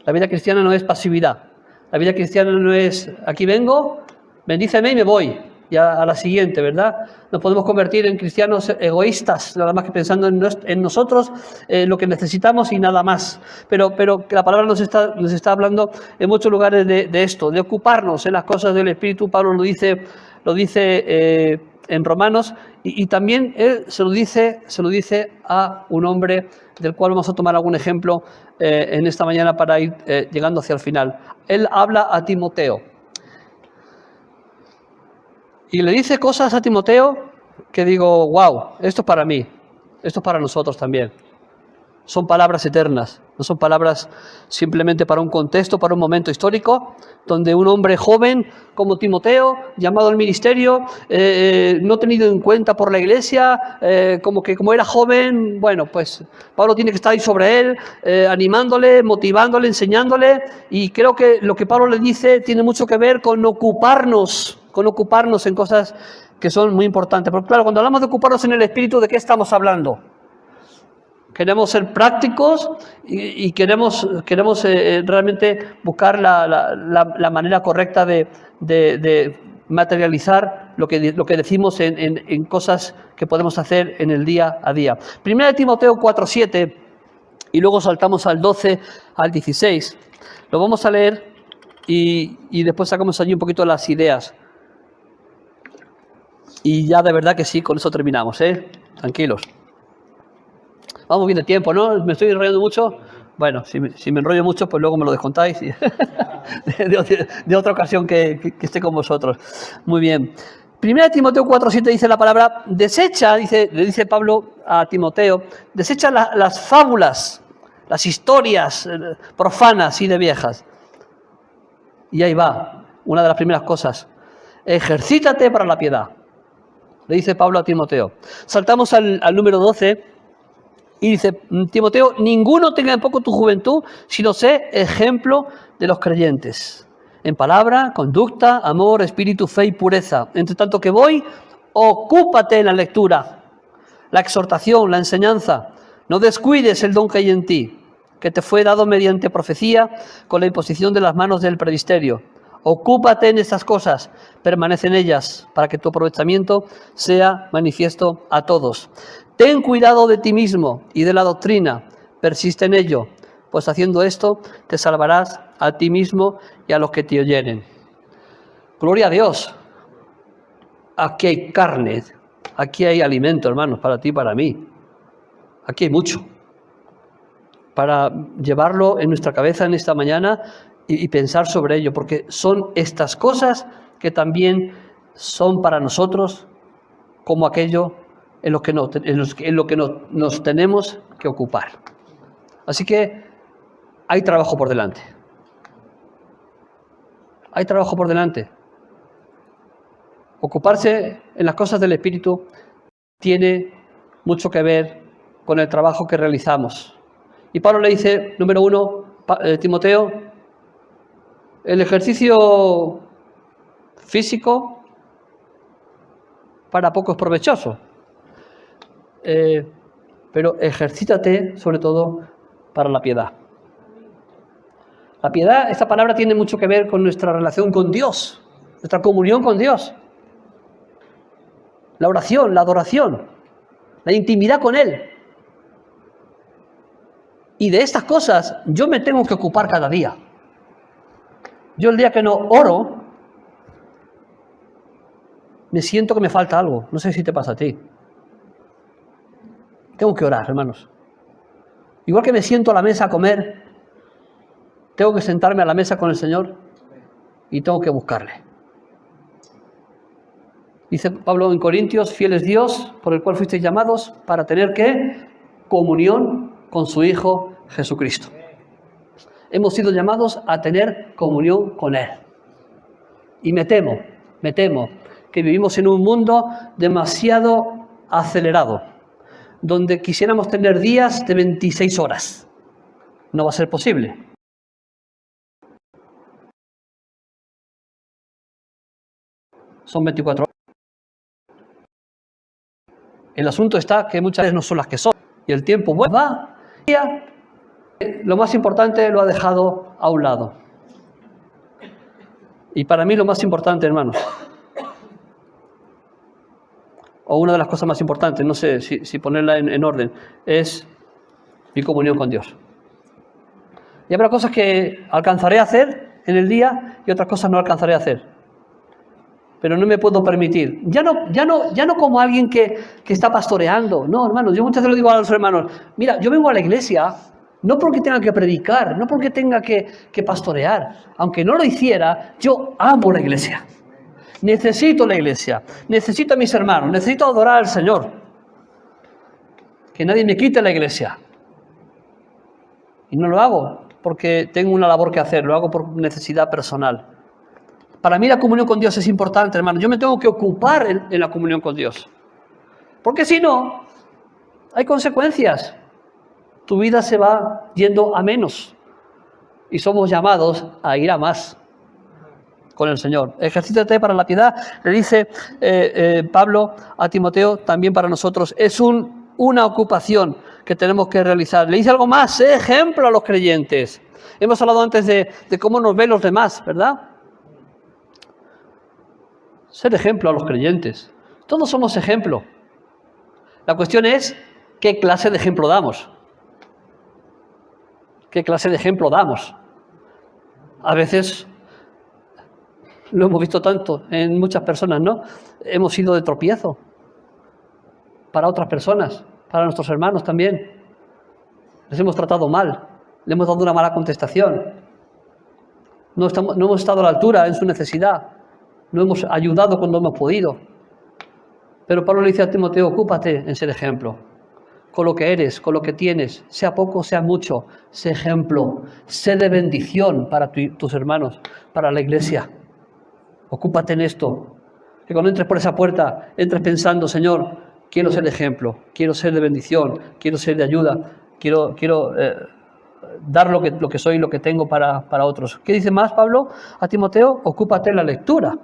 La vida cristiana no es pasividad. La vida cristiana no es, aquí vengo, bendíceme y me voy. Ya a la siguiente, ¿verdad? Nos podemos convertir en cristianos egoístas, nada más que pensando en nosotros, lo que necesitamos y nada más. Pero que la palabra nos está hablando en muchos lugares de esto, de ocuparnos en las cosas del Espíritu. Pablo lo dice en Romanos, y también él se lo dice a un hombre del cual vamos a tomar algún ejemplo en esta mañana para ir llegando hacia el final. Él habla a Timoteo. Y le dice cosas a Timoteo que digo, wow, esto es para mí, esto es para nosotros también. Son palabras eternas, no son palabras simplemente para un contexto, para un momento histórico, donde un hombre joven como Timoteo, llamado al ministerio, no tenido en cuenta por la iglesia, como era joven, bueno, pues Pablo tiene que estar ahí sobre él, animándole, motivándole, enseñándole, y creo que lo que Pablo le dice tiene mucho que ver con ocuparnos en cosas que son muy importantes. Porque claro, cuando hablamos de ocuparnos en el Espíritu, ¿de qué estamos hablando? Queremos ser prácticos y queremos realmente buscar la manera correcta de materializar lo que decimos en cosas que podemos hacer en el día a día. Primera de Timoteo 4:7, y luego saltamos al 12 al 16. Lo vamos a leer y después sacamos allí un poquito las ideas. Y ya de verdad que sí, con eso terminamos, tranquilos. Vamos bien de tiempo, ¿no? ¿Me estoy enrollando mucho? Bueno, si me enrollo mucho, pues luego me lo descontáis de otra ocasión que esté con vosotros. Muy bien. Primera Timoteo 4:7 dice la palabra, desecha, le dice Pablo a Timoteo, desecha las fábulas, las historias profanas y de viejas. Y ahí va, una de las primeras cosas. Ejercítate para la piedad. Le dice Pablo a Timoteo. Saltamos al número 12. Y dice, Timoteo, ninguno tenga en poco tu juventud, sino sé ejemplo de los creyentes. En palabra, conducta, amor, espíritu, fe y pureza. Entre tanto que voy, ocúpate en la lectura, la exhortación, la enseñanza. No descuides el don que hay en ti, que te fue dado mediante profecía con la imposición de las manos del presbiterio. Ocúpate en estas cosas, permanece en ellas, para que tu aprovechamiento sea manifiesto a todos. Ten cuidado de ti mismo y de la doctrina, persiste en ello, pues haciendo esto te salvarás a ti mismo y a los que te oyeren. Gloria a Dios. Aquí hay carne Aquí hay alimento, hermanos, para ti y para mí. Aquí hay mucho. Para llevarlo en nuestra cabeza en esta mañana y pensar sobre ello, porque son estas cosas que también son para nosotros como aquello en lo que nos tenemos que ocupar. Así que hay trabajo por delante. Hay trabajo por delante. Ocuparse en las cosas del Espíritu tiene mucho que ver con el trabajo que realizamos. Y Pablo le dice, número 1, Timoteo, el ejercicio físico para poco es provechoso, pero ejercítate sobre todo para la piedad. La piedad, esta palabra tiene mucho que ver con nuestra relación con Dios, nuestra comunión con Dios. La oración, la adoración, la intimidad con Él. Y de estas cosas yo me tengo que ocupar cada día. Yo el día que no oro, me siento que me falta algo. No sé si te pasa a ti. Tengo que orar, hermanos. Igual que me siento a la mesa a comer, tengo que sentarme a la mesa con el Señor y tengo que buscarle. Dice Pablo en Corintios, fiel es Dios, por el cual fuisteis llamados para tener ¿qué? Comunión con su Hijo Jesucristo. Hemos sido llamados a tener comunión con Él. Y me temo que vivimos en un mundo demasiado acelerado, donde quisiéramos tener días de 26 horas. No va a ser posible. Son 24 horas. El asunto está que muchas veces no son las que son. Y el tiempo va. Lo más importante lo ha dejado a un lado. Y para mí lo más importante, hermanos, o una de las cosas más importantes, no sé si ponerla en orden, es mi comunión con Dios. Y habrá cosas que alcanzaré a hacer en el día y otras cosas no alcanzaré a hacer. Pero no me puedo permitir. Ya no como alguien que está pastoreando. No, hermanos, yo muchas veces lo digo a los hermanos. Mira, yo vengo a la iglesia no porque tenga que predicar, no porque tenga que pastorear. Aunque no lo hiciera, yo amo la iglesia. Necesito la iglesia. Necesito a mis hermanos. Necesito adorar al Señor. Que nadie me quite la iglesia. Y no lo hago porque tengo una labor que hacer. Lo hago por necesidad personal. Para mí la comunión con Dios es importante, hermano. Yo me tengo que ocupar en la comunión con Dios. Porque si no, hay consecuencias. Tu vida se va yendo a menos. Y somos llamados a ir a más con el Señor. Ejercítate para la piedad, le dice Pablo a Timoteo, también para nosotros. Es una ocupación que tenemos que realizar. Le dice algo más, sé ejemplo a los creyentes. Hemos hablado antes de cómo nos ven los demás, ¿verdad? Ser ejemplo a los creyentes. Todos somos ejemplo. La cuestión es qué clase de ejemplo damos. ¿Qué clase de ejemplo damos? A veces, lo hemos visto tanto en muchas personas, ¿no? Hemos sido de tropiezo para otras personas, para nuestros hermanos también. Les hemos tratado mal, le hemos dado una mala contestación. No hemos estado a la altura en su necesidad. No hemos ayudado cuando hemos podido. Pero Pablo le dice a Timoteo, ocúpate en ser ejemplo. Con lo que eres, con lo que tienes, sea poco, sea mucho, sé ejemplo. Sé de bendición para tus hermanos, para la iglesia. Ocúpate en esto. Que cuando entres por esa puerta, entres pensando, Señor, quiero ser ejemplo, quiero ser de bendición, quiero ser de ayuda, quiero dar lo que soy y lo que tengo para otros. ¿Qué dice más Pablo a Timoteo? Ocúpate en la lectura.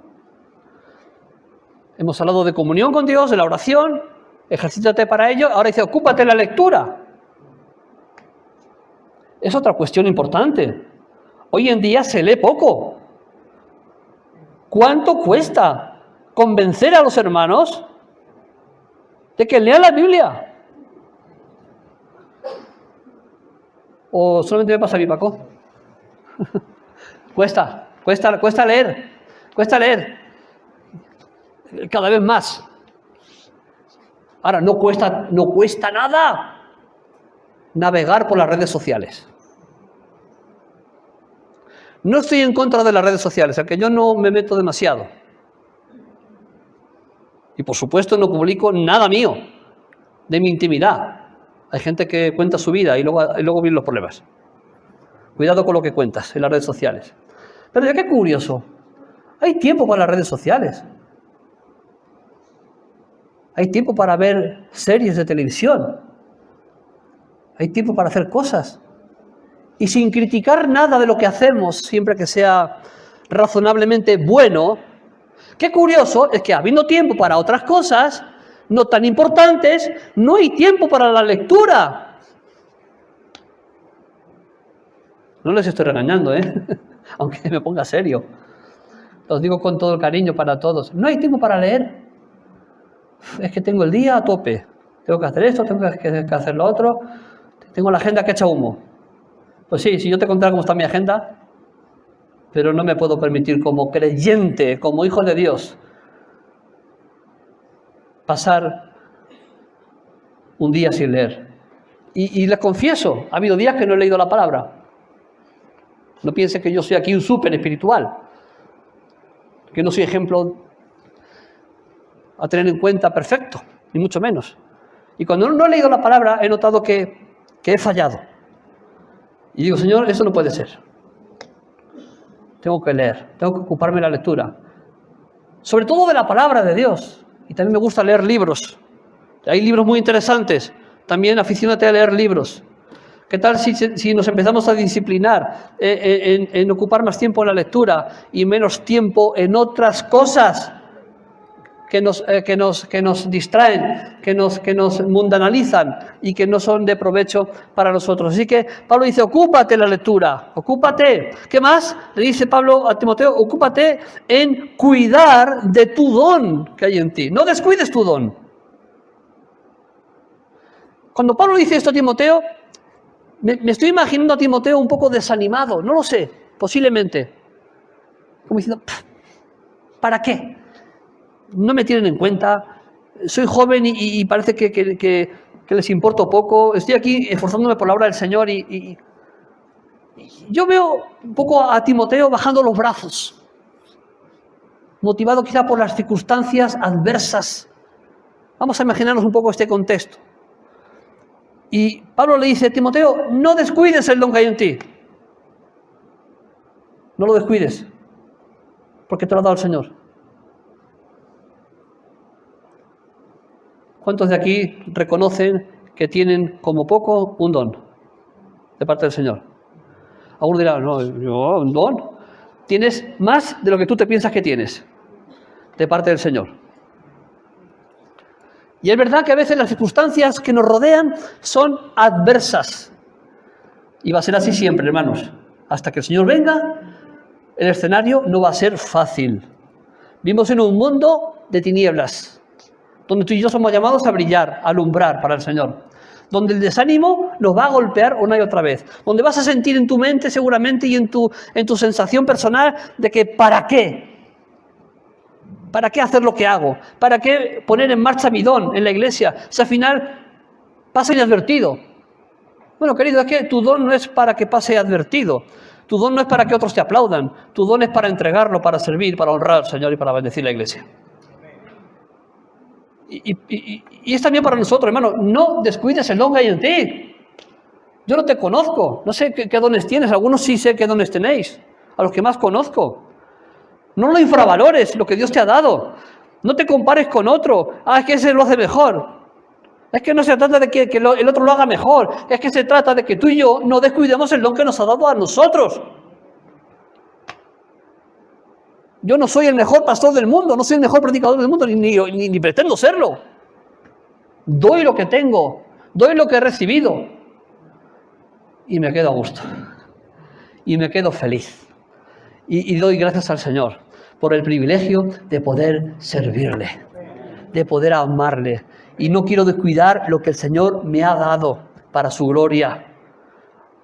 Hemos hablado de comunión con Dios, de la oración, ejercítate para ello. Ahora dice, ocúpate en la lectura. Es otra cuestión importante. Hoy en día se lee poco. ¿Cuánto cuesta convencer a los hermanos de que lean la Biblia? ¿O solamente me pasa a mí, Paco? Cuesta leer. Cada vez más. Ahora, no cuesta nada navegar por las redes sociales. No estoy en contra de las redes sociales, aunque yo no me meto demasiado. Y por supuesto no publico nada mío, de mi intimidad. Hay gente que cuenta su vida y luego vienen los problemas. Cuidado con lo que cuentas en las redes sociales. Pero ya qué curioso, hay tiempo para las redes sociales. Hay tiempo para ver series de televisión. Hay tiempo para hacer cosas. Y sin criticar nada de lo que hacemos, siempre que sea razonablemente bueno, qué curioso es que habiendo tiempo para otras cosas, no tan importantes, no hay tiempo para la lectura. No les estoy regañando, aunque me ponga serio. Los digo con todo el cariño para todos. No hay tiempo para leer. Es que tengo el día a tope. Tengo que hacer esto, tengo que hacer lo otro. Tengo la agenda que echa humo. Pues sí, si yo te contara cómo está mi agenda, pero no me puedo permitir como creyente, como hijo de Dios, pasar un día sin leer. Y les confieso, ha habido días que no he leído la palabra. No piense que yo soy aquí un súper espiritual, que no soy ejemplo a tener en cuenta perfecto, ni mucho menos. Y cuando no he leído la palabra, he notado que he fallado. Y digo, Señor, eso no puede ser. Tengo que leer, tengo que ocuparme de la lectura. Sobre todo de la palabra de Dios. Y también me gusta leer libros. Hay libros muy interesantes. También aficiónate a leer libros. ¿Qué tal si nos empezamos a disciplinar en ocupar más tiempo en la lectura y menos tiempo en otras cosas que nos distraen, que nos mundanalizan y que no son de provecho para nosotros? Así que Pablo dice, ocúpate en la lectura, ocúpate. ¿Qué más? Le dice Pablo a Timoteo, ocúpate en cuidar de tu don que hay en ti. No descuides tu don. Cuando Pablo dice esto a Timoteo, me estoy imaginando a Timoteo un poco desanimado, no lo sé, posiblemente. Como diciendo, ¿para qué? No me tienen en cuenta, soy joven y parece que les importo poco, estoy aquí esforzándome por la obra del Señor y yo veo un poco a Timoteo bajando los brazos, motivado quizá por las circunstancias adversas. Vamos a imaginarnos un poco este contexto. Y Pablo le dice, Timoteo, no descuides el don que hay en ti. No lo descuides, porque te lo ha dado el Señor. ¿Cuántos de aquí reconocen que tienen como poco un don de parte del Señor? Algunos dirán, no, yo, un don. Tienes más de lo que tú te piensas que tienes de parte del Señor. Y es verdad que a veces las circunstancias que nos rodean son adversas. Y va a ser así siempre, hermanos. Hasta que el Señor venga, el escenario no va a ser fácil. Vivimos en un mundo de tinieblas, donde tú y yo somos llamados a brillar, a alumbrar para el Señor. Donde el desánimo nos va a golpear una y otra vez. Donde vas a sentir en tu mente seguramente y en tu sensación personal de que ¿para qué? ¿Para qué hacer lo que hago? ¿Para qué poner en marcha mi don en la iglesia? Si al final pasa inadvertido. Bueno, querido, es que tu don no es para que pase advertido. Tu don no es para que otros te aplaudan. Tu don es para entregarlo, para servir, para honrar al Señor y para bendecir la iglesia. Y es también para nosotros, hermano. No descuides el don que hay en ti. Yo no te conozco. No sé qué dones tienes. Algunos sí sé qué dones tenéis. A los que más conozco. No lo infravalores, lo que Dios te ha dado. No te compares con otro. Es que ese lo hace mejor. Es que no se trata de que el otro lo haga mejor. Es que se trata de que tú y yo no descuidemos el don que nos ha dado a nosotros. Yo no soy el mejor pastor del mundo, no soy el mejor predicador del mundo, ni pretendo serlo. Doy lo que tengo, doy lo que he recibido. Y me quedo a gusto. Y me quedo feliz. Y doy gracias al Señor por el privilegio de poder servirle, de poder amarle. Y no quiero descuidar lo que el Señor me ha dado para su gloria.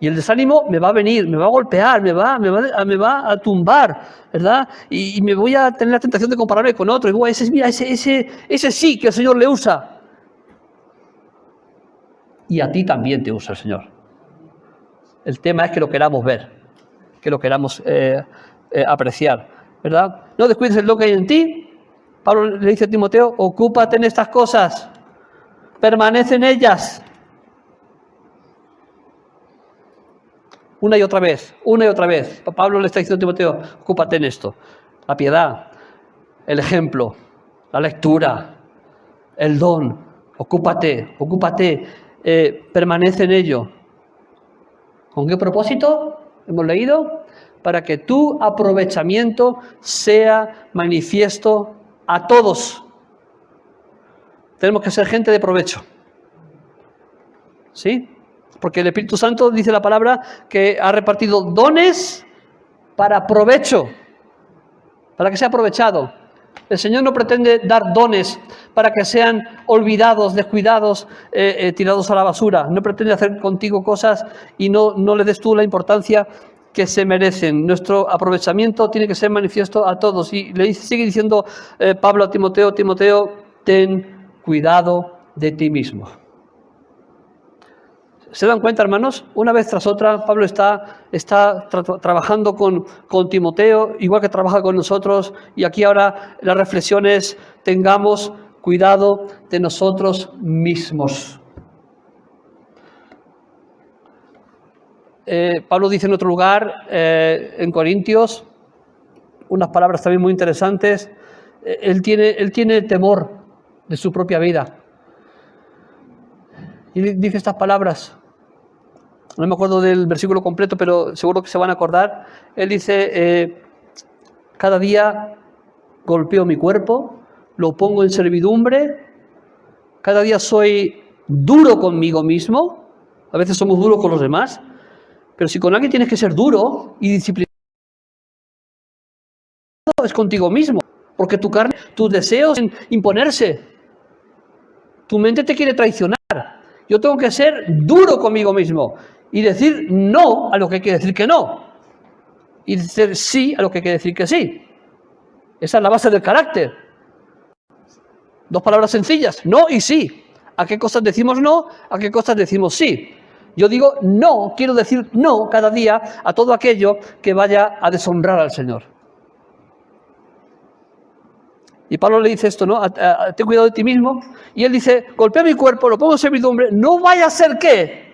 Y el desánimo me va a venir, me va a golpear, me va a tumbar, ¿verdad? Y me voy a tener la tentación de compararme con otro. Y digo, ese sí que el Señor le usa. y a ti también te usa el Señor. El tema es que lo queramos ver, que lo queramos apreciar, ¿verdad? No descuides el don que hay en ti. Pablo le dice a Timoteo, ocúpate en estas cosas, permanece en ellas. Una y otra vez. Pablo le está diciendo a Timoteo, ocúpate en esto. La piedad, el ejemplo, la lectura, el don. Ocúpate, permanece en ello. ¿Con qué propósito? Hemos leído, para que tu aprovechamiento sea manifiesto a todos. Tenemos que ser gente de provecho. ¿Sí? Porque el Espíritu Santo, dice la palabra, que ha repartido dones para provecho, para que sea aprovechado. El Señor no pretende dar dones para que sean olvidados, descuidados, tirados a la basura. No pretende hacer contigo cosas y no le des tú la importancia que se merecen. Nuestro aprovechamiento tiene que ser manifiesto a todos. Y sigue diciendo Pablo a Timoteo, ten cuidado de ti mismo. ¿Se dan cuenta, hermanos? Una vez tras otra, Pablo está trabajando con Timoteo, igual que trabaja con nosotros, y aquí ahora la reflexión es, tengamos cuidado de nosotros mismos. Pablo dice en otro lugar, en Corintios, unas palabras también muy interesantes. Él tiene temor de su propia vida. Y dice estas palabras. No me acuerdo del versículo completo, pero seguro que se van a acordar. Él dice, cada día golpeo mi cuerpo, lo pongo en servidumbre, cada día soy duro conmigo mismo. A veces somos duros con los demás, pero si con alguien tienes que ser duro y disciplinado, es contigo mismo, porque tu carne, tus deseos en imponerse, tu mente te quiere traicionar. Yo tengo que ser duro conmigo mismo y decir no a lo que hay que decir que no, y decir sí a lo que hay que decir que sí. Esa es la base del carácter. Dos palabras sencillas, no y sí. ¿A qué cosas decimos no? ¿A qué cosas decimos sí? Yo digo no, quiero decir no cada día a todo aquello que vaya a deshonrar al Señor. Y Pablo le dice esto, ¿no? Ten cuidado de ti mismo. Y él dice, golpea mi cuerpo, lo pongo en servidumbre, no vaya a ser que,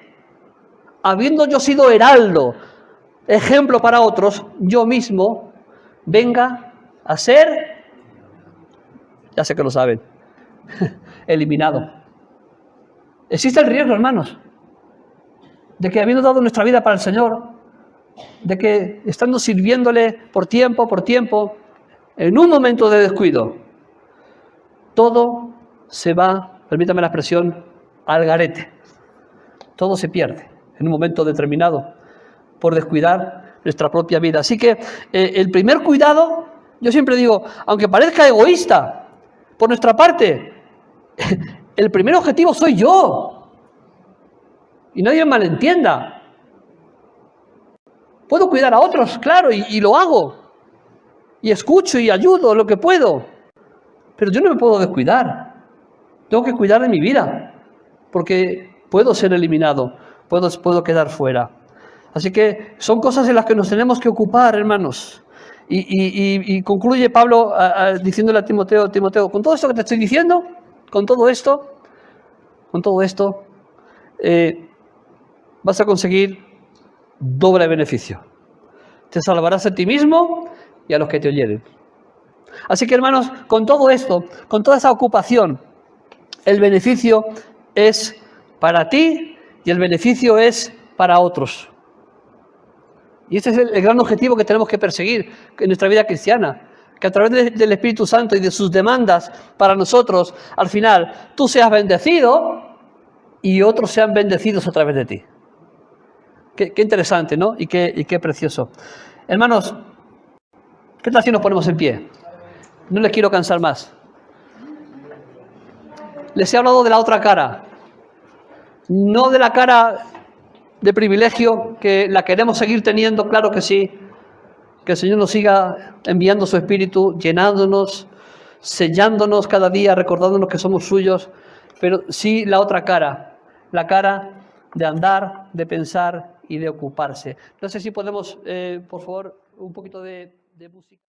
habiendo yo sido heraldo, ejemplo para otros, yo mismo venga a ser, ya sé que lo saben, eliminado. Existe el riesgo, hermanos, de que habiendo dado nuestra vida para el Señor, de que estando sirviéndole por tiempo, en un momento de descuido, todo se va, permítame la expresión, al garete. Todo se pierde en un momento determinado por descuidar nuestra propia vida. Así que el primer cuidado, yo siempre digo, aunque parezca egoísta, por nuestra parte, el primer objetivo soy yo. Y nadie me malentienda. Puedo cuidar a otros, claro, y lo hago. Y escucho y ayudo lo que puedo. Pero yo no me puedo descuidar. Tengo que cuidar de mi vida. Porque puedo ser eliminado. Puedo quedar fuera. Así que son cosas en las que nos tenemos que ocupar, hermanos. Y concluye Pablo diciéndole a Timoteo, con todo esto que te estoy diciendo, con todo esto, vas a conseguir doble beneficio. Te salvarás a ti mismo y a los que te oyeren. Así que, hermanos, con todo esto, con toda esa ocupación, el beneficio es para ti y el beneficio es para otros. Y este es el gran objetivo que tenemos que perseguir en nuestra vida cristiana. Que a través del Espíritu Santo y de sus demandas para nosotros, al final, tú seas bendecido y otros sean bendecidos a través de ti. Qué interesante, ¿no? Y qué precioso. Hermanos, ¿qué tal si nos ponemos en pie? No les quiero cansar más. Les he hablado de la otra cara. No de la cara de privilegio, que la queremos seguir teniendo, claro que sí. Que el Señor nos siga enviando su Espíritu, llenándonos, sellándonos cada día, recordándonos que somos suyos. Pero sí la otra cara, la cara, de andar, de pensar y de ocuparse. No sé si podemos, por favor, un poquito de música.